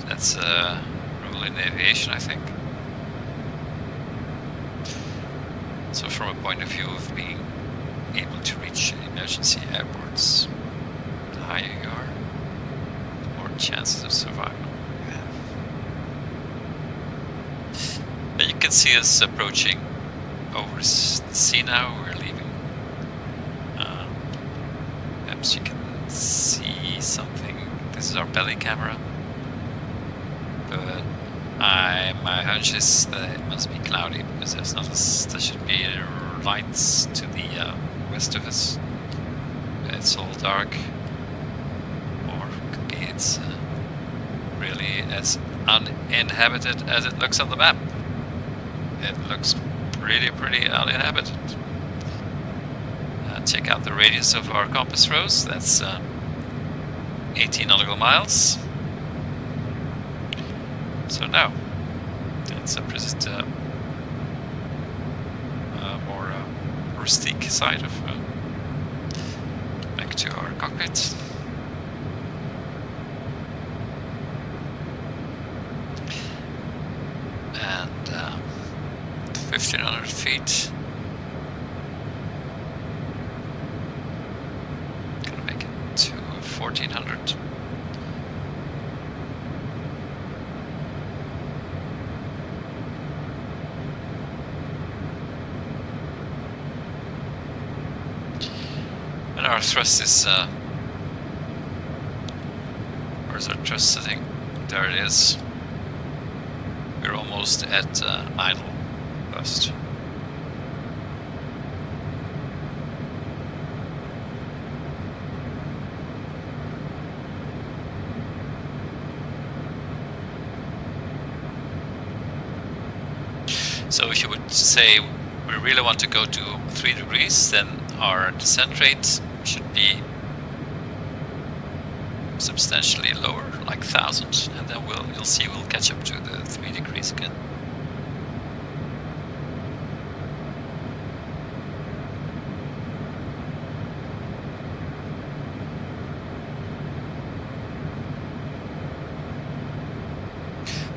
That's a rule in aviation, I think. So from a point of view of being able to reach emergency airports, the higher you are, the more chances of survival you have. But you can see us approaching over the sea now. We're leaving. Perhaps you can see something. This is our belly camera. But my hunch is that it must be cloudy because there should be lights to the west of us. It's all dark, or could be it's really as uninhabited as it looks on the map. It looks pretty uninhabited. Check out the radius of our compass rose. That's 18 nautical miles. So now, that's a more rustic side of back to our cockpit. And 1500 feet. Gonna make it to 1400. And our thrust is where's our thrust setting? There it is. We're almost at idle thrust. So if you would say we really want to go to 3 degrees, then our descent rate should be substantially lower, like 1000, and then you'll see we'll catch up to the 3 degrees again.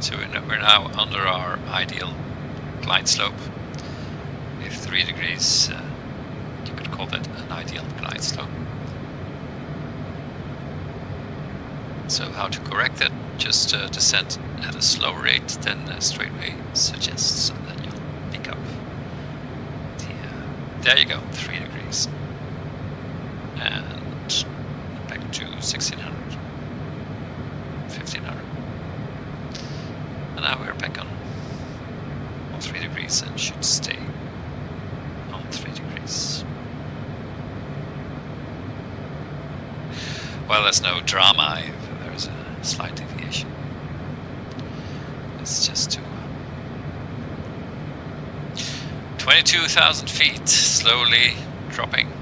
So we're now under our ideal glide slope. If 3 degrees, you could call that an ideal glide slope. So how to correct that? Just descend at a slower rate than straightway suggests, and then you'll pick up the, there you go, 3 degrees. And back to 1600, 1500. And now we're back on 3 degrees and should stay on 3 degrees. Well, there's no drama if there's a slight deviation. It's just to 22,000 feet, slowly dropping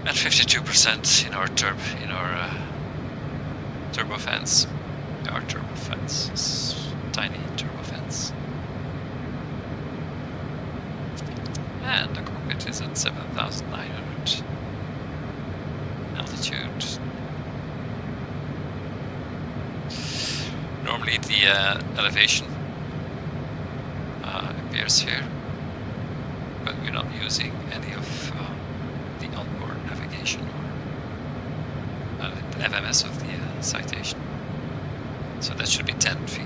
at 52% in our turbofans. Our turbofans is tiny turbofans, and the cockpit is at 7,900 altitude. Normally the elevation appears here, but we're not using any of the onboard navigation or the FMS of the citation. So that should be 10 feet.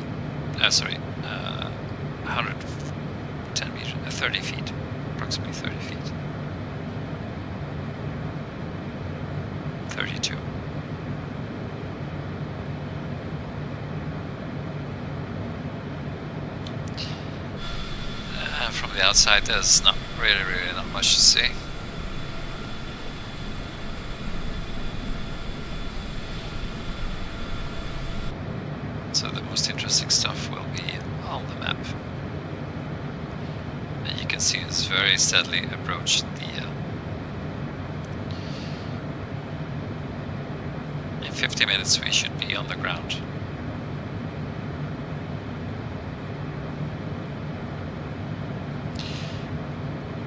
Sorry, 110 meters, 30 feet, approximately 30 feet. 32. From the outside, there's not really not much to see. So the most interesting stuff will be on the map. And you can see it's very steadily approached the... in 50 minutes we should be on the ground.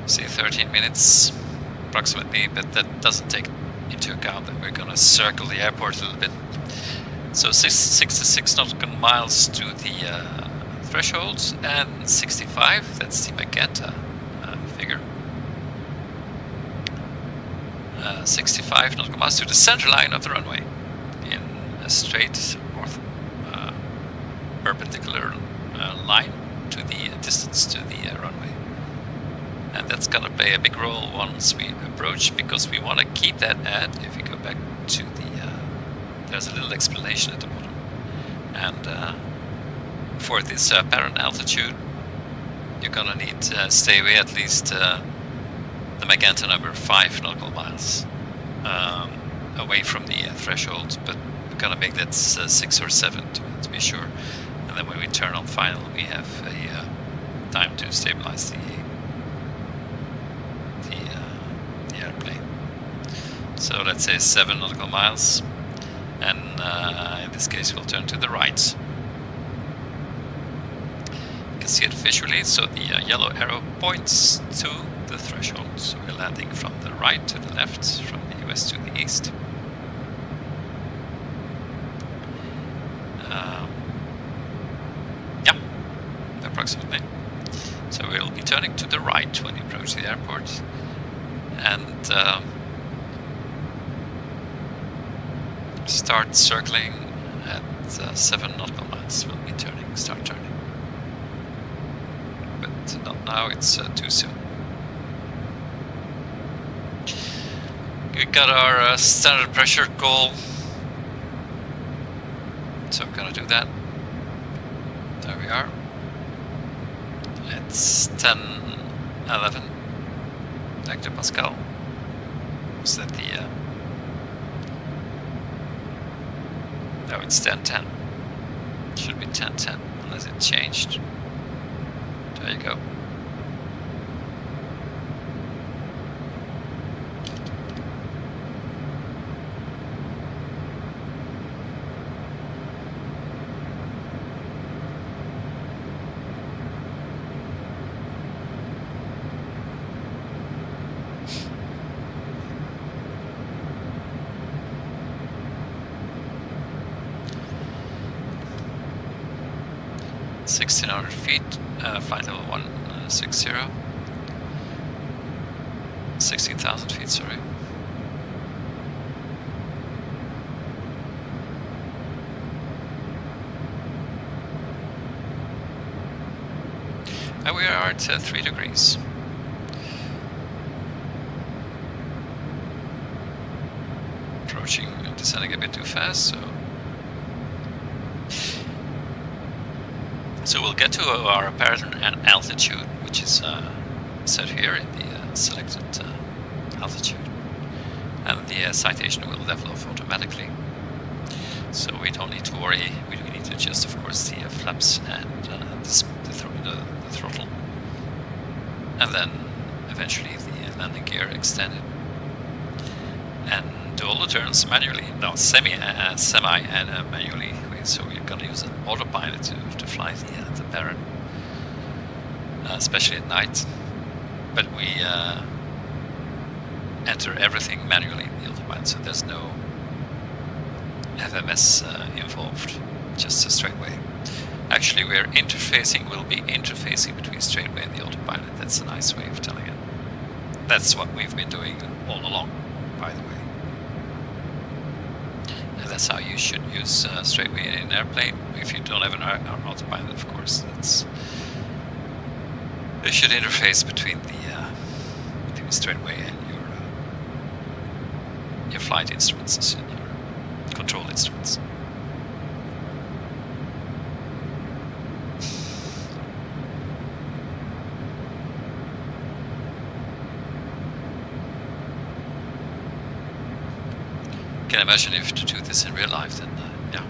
See, 13 minutes approximately, but that doesn't take into account that we're going to circle the airport a little bit. So 66 nautical miles to the threshold, and 65, that's the Magenta figure. 65 nautical miles to the center line of the runway in a straight perpendicular line to the distance to the runway. And that's gonna play a big role once we approach, because we want to keep that at, if we go back to the, there's a little explanation at the bottom. And for this apparent altitude, you're gonna need to stay away at least the Magenta number 5 nautical miles away from the threshold, but we're gonna make that 6 or 7 to be sure. And then when we turn on final, we have a time to stabilize the airplane. So let's say 7 nautical miles, and in this case we'll turn to the right. You can see it visually, so the yellow arrow points to the threshold. So we're landing from the right to the left, from the west to the east. Yeah, approximately. So we'll be turning to the right when we approach the airport, and start circling at 7 nautical miles. We'll be start turning. But not now, it's too soon. We got our standard pressure call, so I'm gonna do that. There we are. It's 10-11 hectopascal. Was that the no, it's 10-10. Should be 10-10 unless it changed. There you go. feet, flight level 160. 16,000 feet, sorry. And we are at 3 degrees. Approaching, descending a bit too fast, so we'll get to our apparent altitude, which is set here in the selected altitude, and the citation will level off automatically. So we don't need to worry. We need to adjust, of course, the flaps and the throttle, and then eventually the landing gear extended, and do all the turns manually. No, semi and manually. So we're going to use an autopilot to fly the parrot, especially at night. But we enter everything manually in the autopilot, so there's no FMS involved, just a straightaway. Actually, we'll be interfacing between straightaway and the autopilot. That's a nice way of telling it. That's what we've been doing all along, by the way. And that's how you should use straightaway in an airplane. If you don't have an autopilot, of course, you should interface between the straightaway and your flight instruments and your control instruments. Can imagine if to do this in real life, then yeah,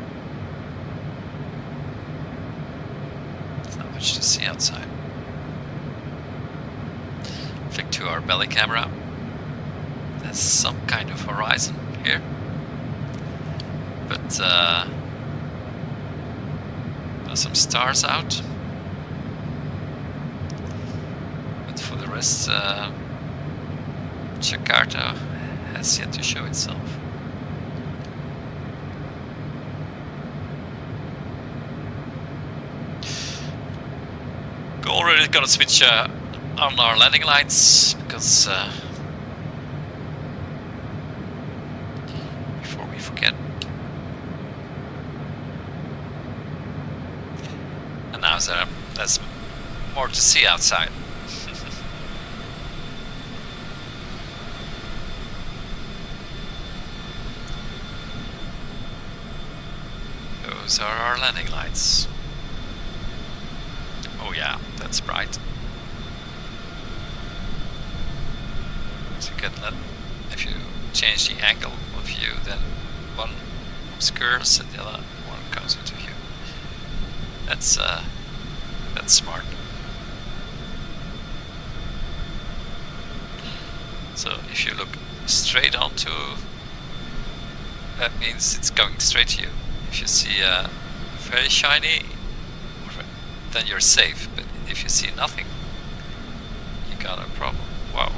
there's not much to see outside. Flick to our belly camera. There's some kind of horizon here, but there's some stars out. But for the rest, Jakarta has yet to show itself. Already gonna switch on our landing lights, because before we forget. And now because there's more to see outside. Those are our landing lights. Oh yeah, that's bright. So you can if you change the angle of view, then one obscures and the other one comes into view. That's smart. So if you look straight onto, that means it's going straight to you. If you see very shiny, then you're safe. But if you see nothing, you got a problem. Wow.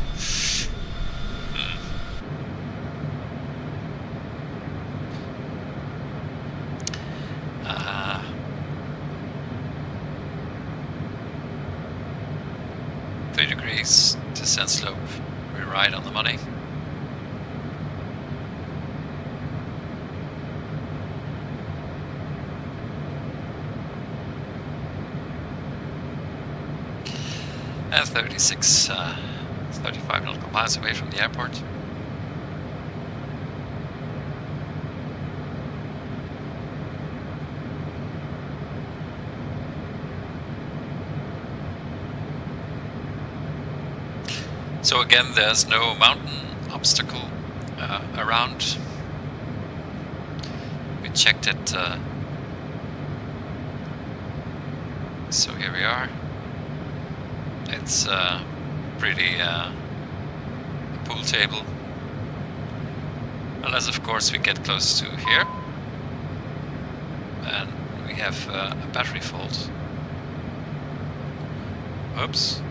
3 degrees, descent slope. We're right on the money. And 35 nautical miles away from the airport. So again, there's no mountain obstacle around. We checked it. So here we are. It's pretty pool table, unless of course we get close to here and we have a battery fault. Oops.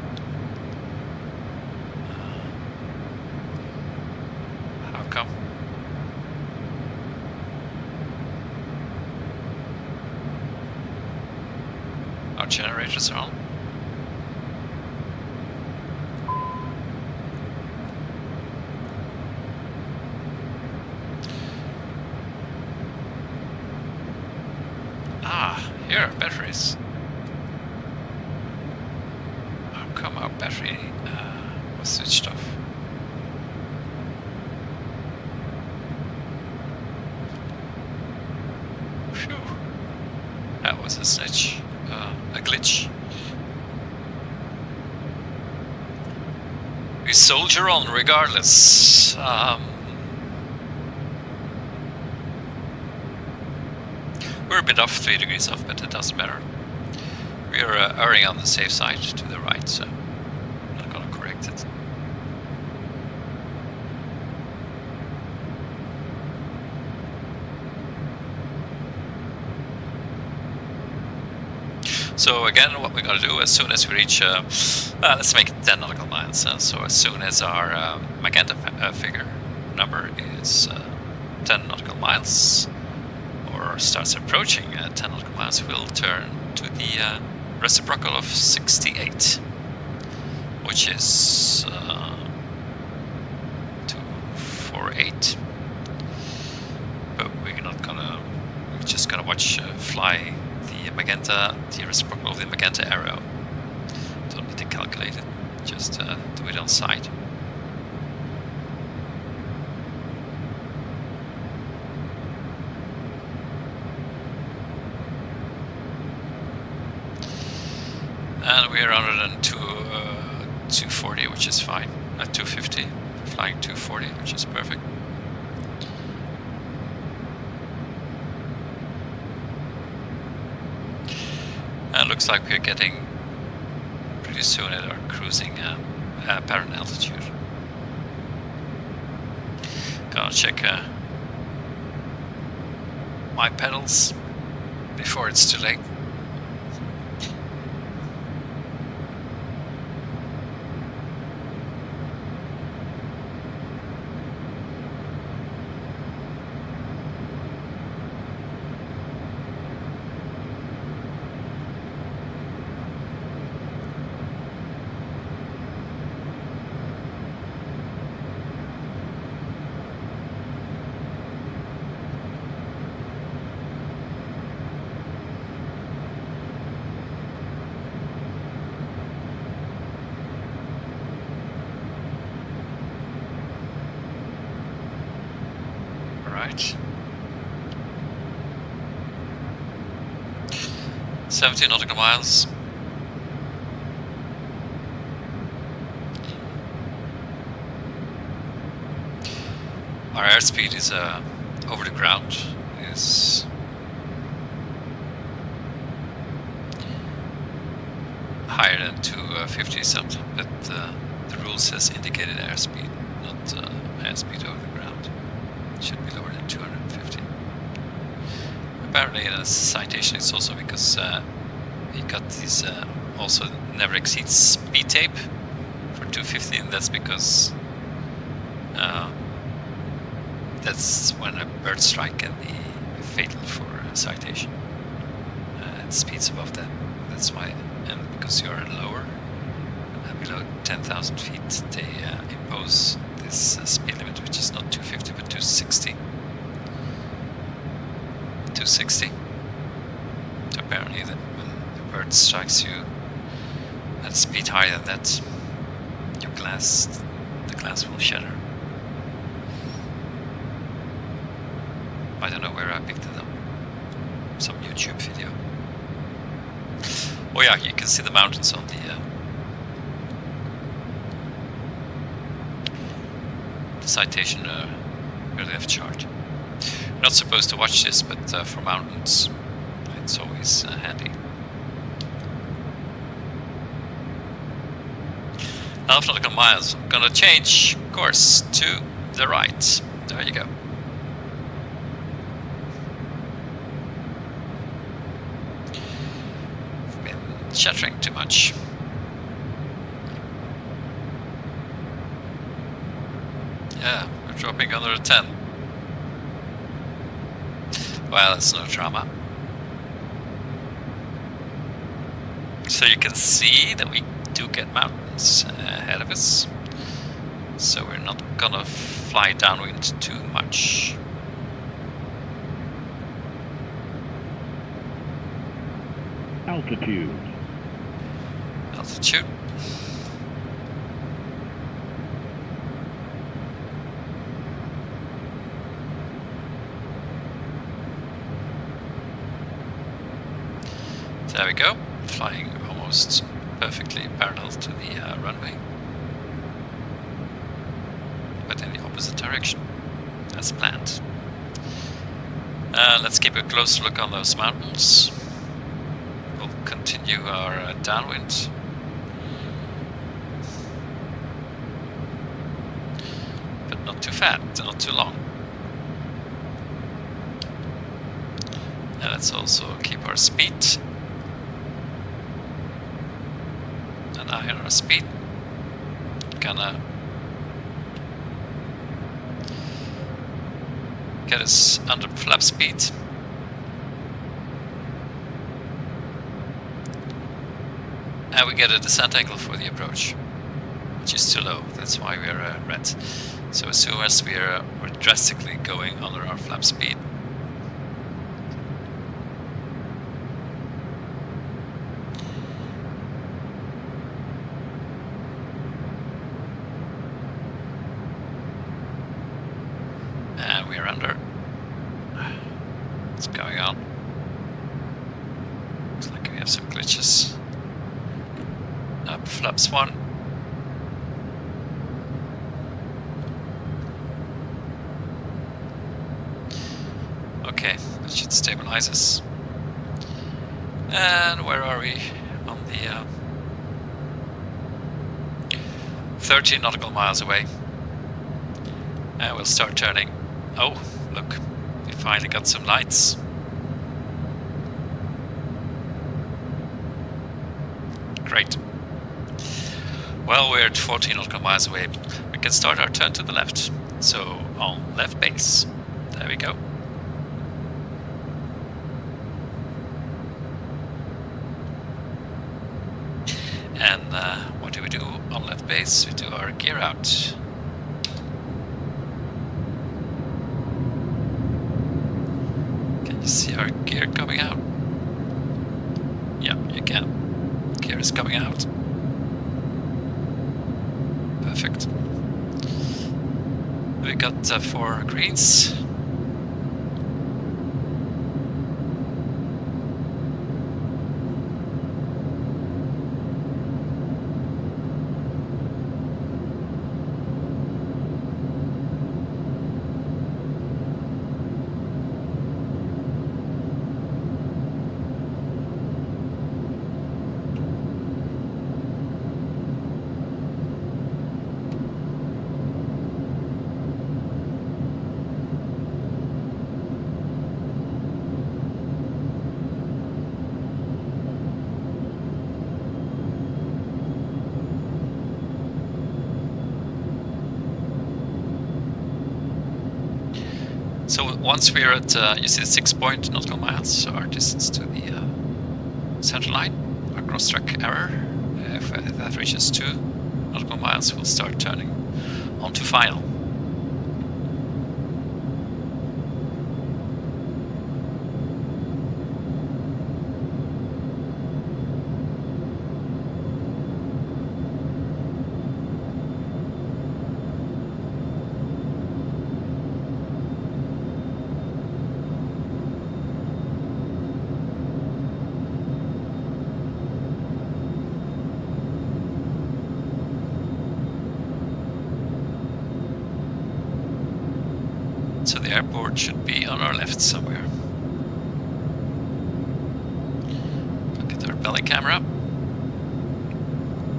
How come? Our generators are on. Here are batteries. How come our battery was switched off? Phew. That was a snitch. A glitch. We soldier on regardless. We're a bit off, 3 degrees off, but it doesn't matter. We are erring on the safe side to the right, so I'm not gonna correct it. So again, what we're gonna do as soon as we reach, let's make it 10 nautical miles. So as soon as our magenta figure number is 10 nautical miles, or starts approaching 10 nautical miles, we'll turn to the reciprocal of 68, which is 248. But we're not gonna, we're just gonna watch fly the magenta, the reciprocal of the magenta arrow. Don't need to calculate it, just do it on sight. And we're under 240, which is fine. At 250, flying 240, which is perfect. And it looks like we're getting pretty soon at our cruising apparent altitude. Gonna check my pedals before it's too late. Right. 17 nautical miles. Our airspeed is over the ground is higher than 250 something, but the rule says indicated airspeed, not airspeed over the ground. It should be lower than 250. Apparently in a citation it's also because he got these also never exceeds speed tape for 250, and that's because that's when a bird strike can be fatal for a citation. And speeds above that. That's why, and because you are lower, below 10,000 feet, they impose this speed limit, which is not 250 but 260. 260. So apparently, when the bird strikes you at a speed higher than that, the glass will shatter. I don't know where I picked it up. Some YouTube video. Oh yeah, you can see the mountains on the citation relief chart. You're not supposed to watch this, but for mountains, it's always handy. Half nautical miles. I'm gonna change course to the right. There you go. Chattering too much. Yeah, we're dropping under a 10. Well, it's no drama. So you can see that we do get mountains ahead of us. So we're not gonna fly downwind too much. Altitude. Altitude. There we go, flying almost perfectly parallel to the runway, but in the opposite direction as planned. Let's keep a close look on those mountains. We'll continue our downwind. But not too fat, not too long. And let's also keep our speed. An eye on our speed. Gonna get us under flap speed. And we get a descent angle for the approach, which is too low. That's why we are red. So as soon as we're drastically going under our flap speed, and we're under. What's going on? Looks like we have some glitches. Up flaps 1. Okay, that should stabilize us. And where are we? On the 13 nautical miles away. And we'll start turning. Oh, look, we finally got some lights. Great. Well, we're at 14 nautical miles away. We can start our turn to the left. So, on left base. There we go. And what do we do on left base? We do our gear out. Can you see our gear coming out? Yeah, you can. Gear is coming out. Perfect. We got 4 greens. once we're at, you see 6 nautical miles, so our distance to the center line, our cross-track error, if that reaches 2 nautical miles, we'll start turning onto final. So the airport should be on our left somewhere. Look at our belly camera.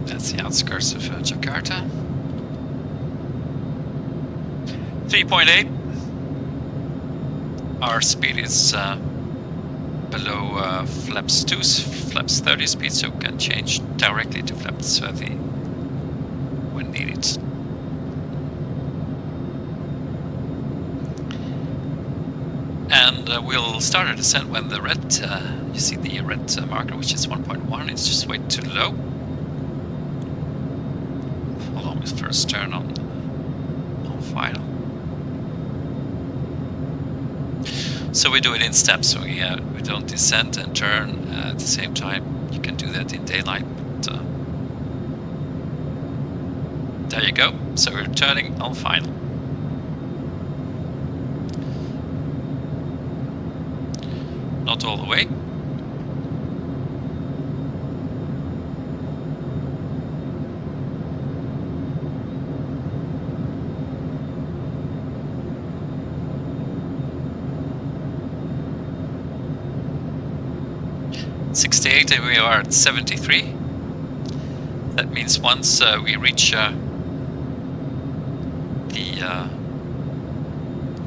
That's the outskirts of Jakarta. 3.8. Our speed is below flaps 2's flaps 30 speed, so we can change directly to flaps 30 when needed. And we'll start our descent when the red, you see the red marker, which is 1.1, it's just way too low. Follow with first turn on final. So we do it in steps, so we don't descend and turn at the same time. You can do that in daylight, but there you go. So we're turning on final. Not all the way. .68 and we are at 73. That means once we reach we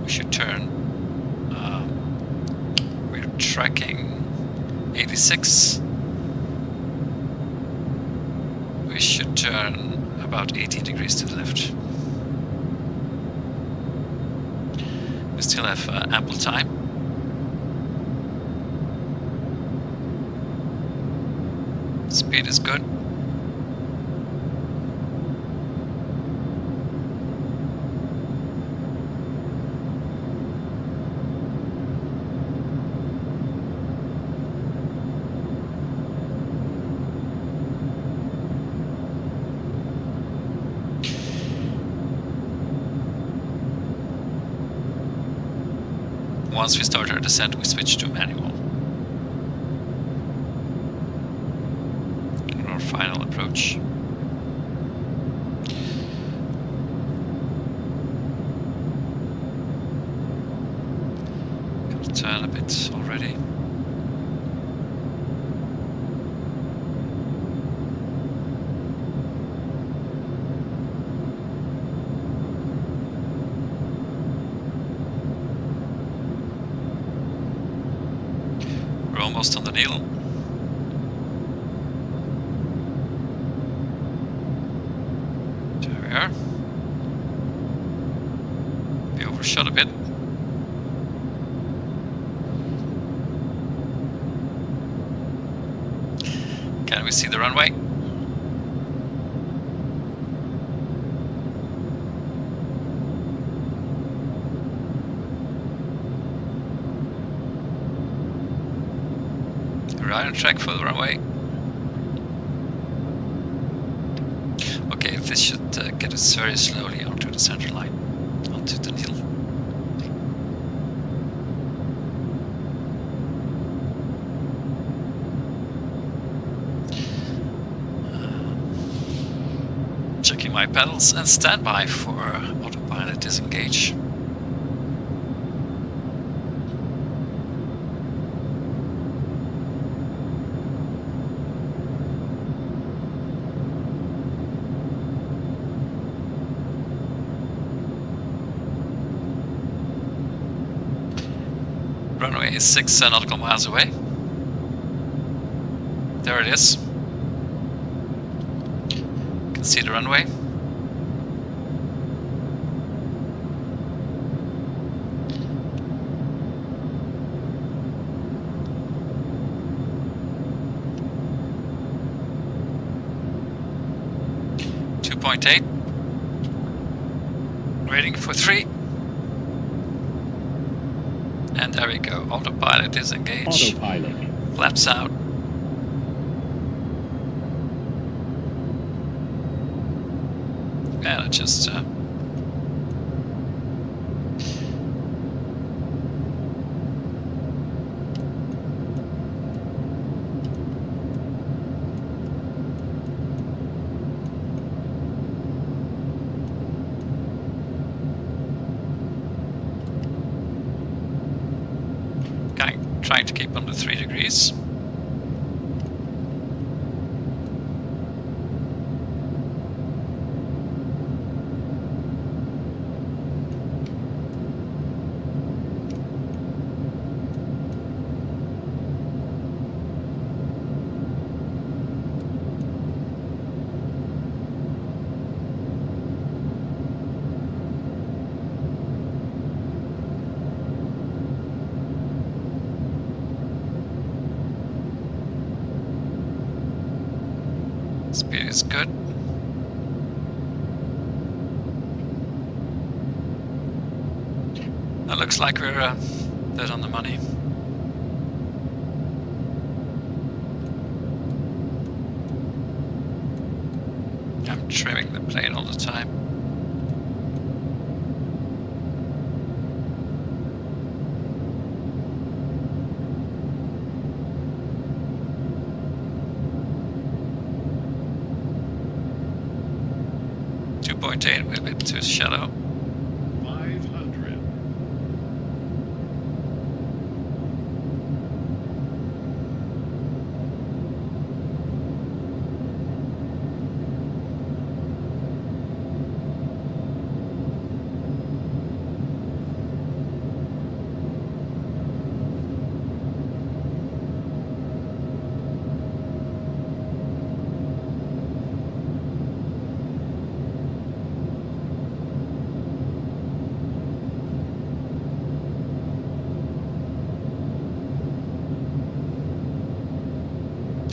should turn. We're tracking 86. We should turn about 18 degrees to the left. We still have ample time. Speed is good. Once we start our descent, we switch to manual. In our final approach. Gotta turn a bit already. Almost on the needle. There we are. We overshot a bit. Can we see the runway? Right on track for the runway. Okay, this should get us very slowly onto the center line, onto the needle. Checking my pedals and standby for autopilot disengage. Runway is 6 nautical miles away. There it is. You can see the runway. 2.8. Waiting for 3. And there we go. Autopilot is engaged. Autopilot. Flaps out. And it just trying to keep under 3 degrees. Speed is good. That looks like we're dead on the money. I'm trimming the plane all the time. .8, we're a bit too shallow. 500.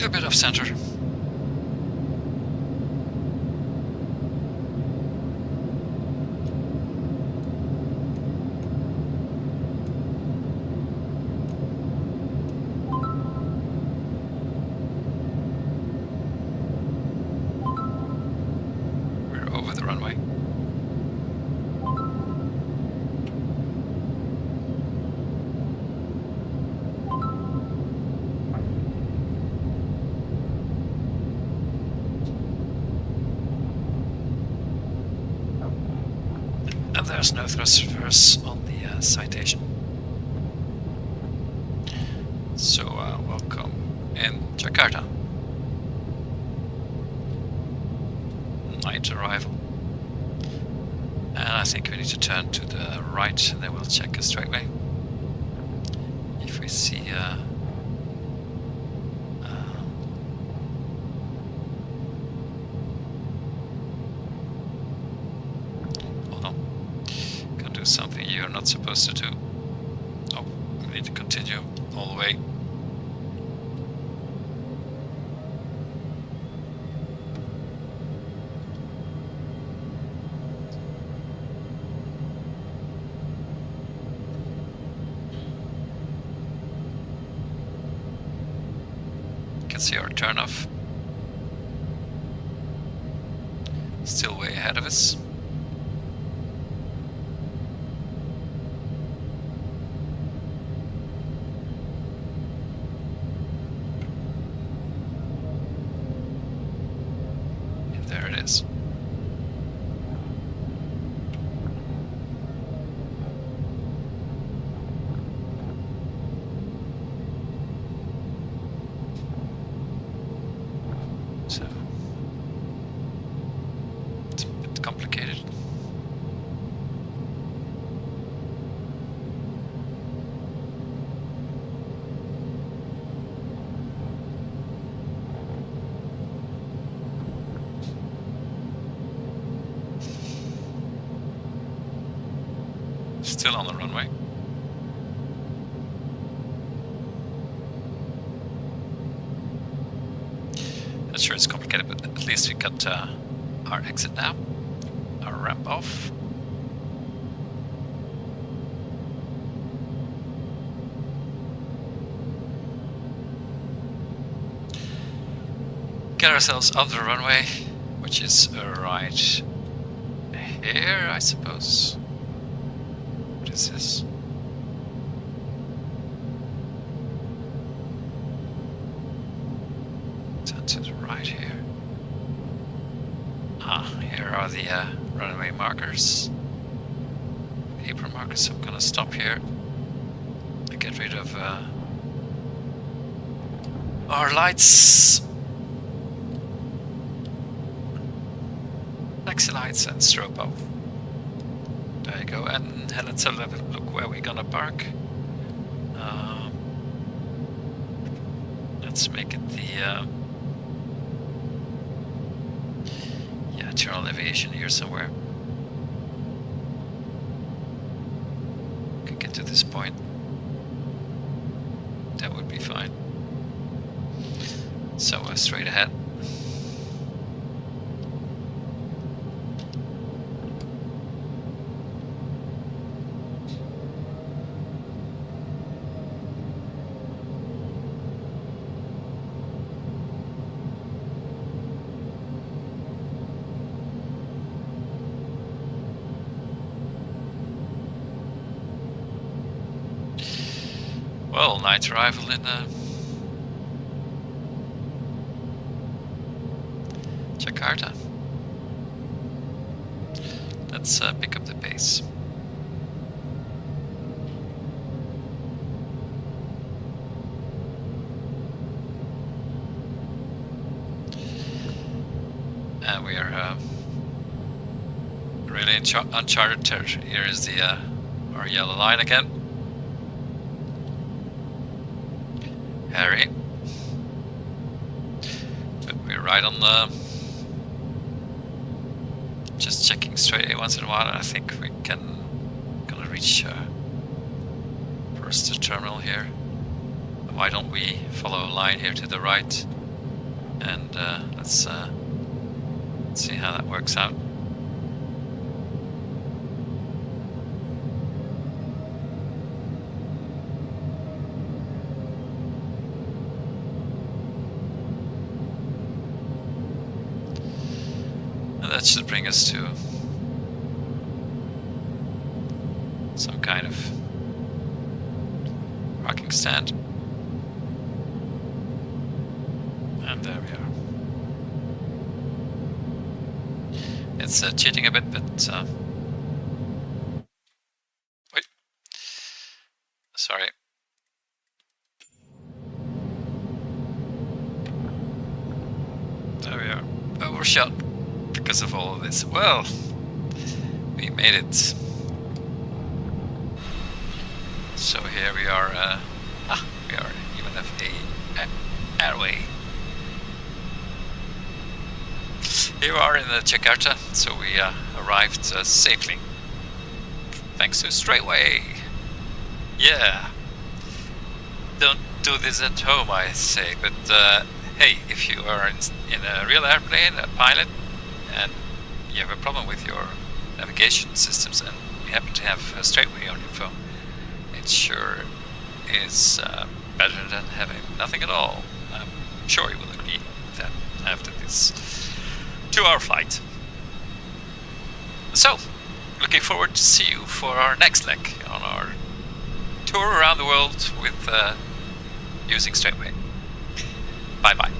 A bit off center. We're over the runway. And there's no thrust reverse on the citation. So welcome in Jakarta. Night arrival. And I think we need to turn to the right, and then we'll check a straightaway. If we see something you're not supposed to do. Oh, we need to continue all the way. You can see our turnoff. Still way ahead of us. There it is. So it's a bit complicated. Still on the runway. Not sure it's complicated, but at least we got our exit now, our ramp off. Get ourselves off the runway, which is right here, I suppose. What is this? Turn to the right here. Here are the runway markers. Apron markers. So I'm gonna stop here. Get rid of our lights. Taxi lights and strobe off. There you go. And let's have a look where we're gonna park. Let's make it the general aviation here somewhere. Could get to this point. That would be fine. So straight ahead. Well, night arrival in Jakarta. Let's pick up the pace. And we are really in uncharted territory. Here is the our yellow line again. Harry. But we're right on the... Just checking straight once in a while, and I think we gonna reach first the terminal here. Why don't we follow a line here to the right, and let's see how that works out. That should bring us to some kind of parking stand. And there we are. It's cheating a bit, but wait. Sorry. There we are. Overshot. Because of all of this. Well, we made it. So here we are. We are even have a airway. Here we are in Jakarta. So we arrived safely, thanks to straightway. Yeah. Don't do this at home, I say. But hey, if you are in a real airplane, a pilot, and you have a problem with your navigation systems and you happen to have a straightway on your phone, it sure is better than having nothing at all. I'm sure you will agree with that after this 2-hour flight. So, looking forward to see you for our next leg on our tour around the world with using straightway. Bye bye.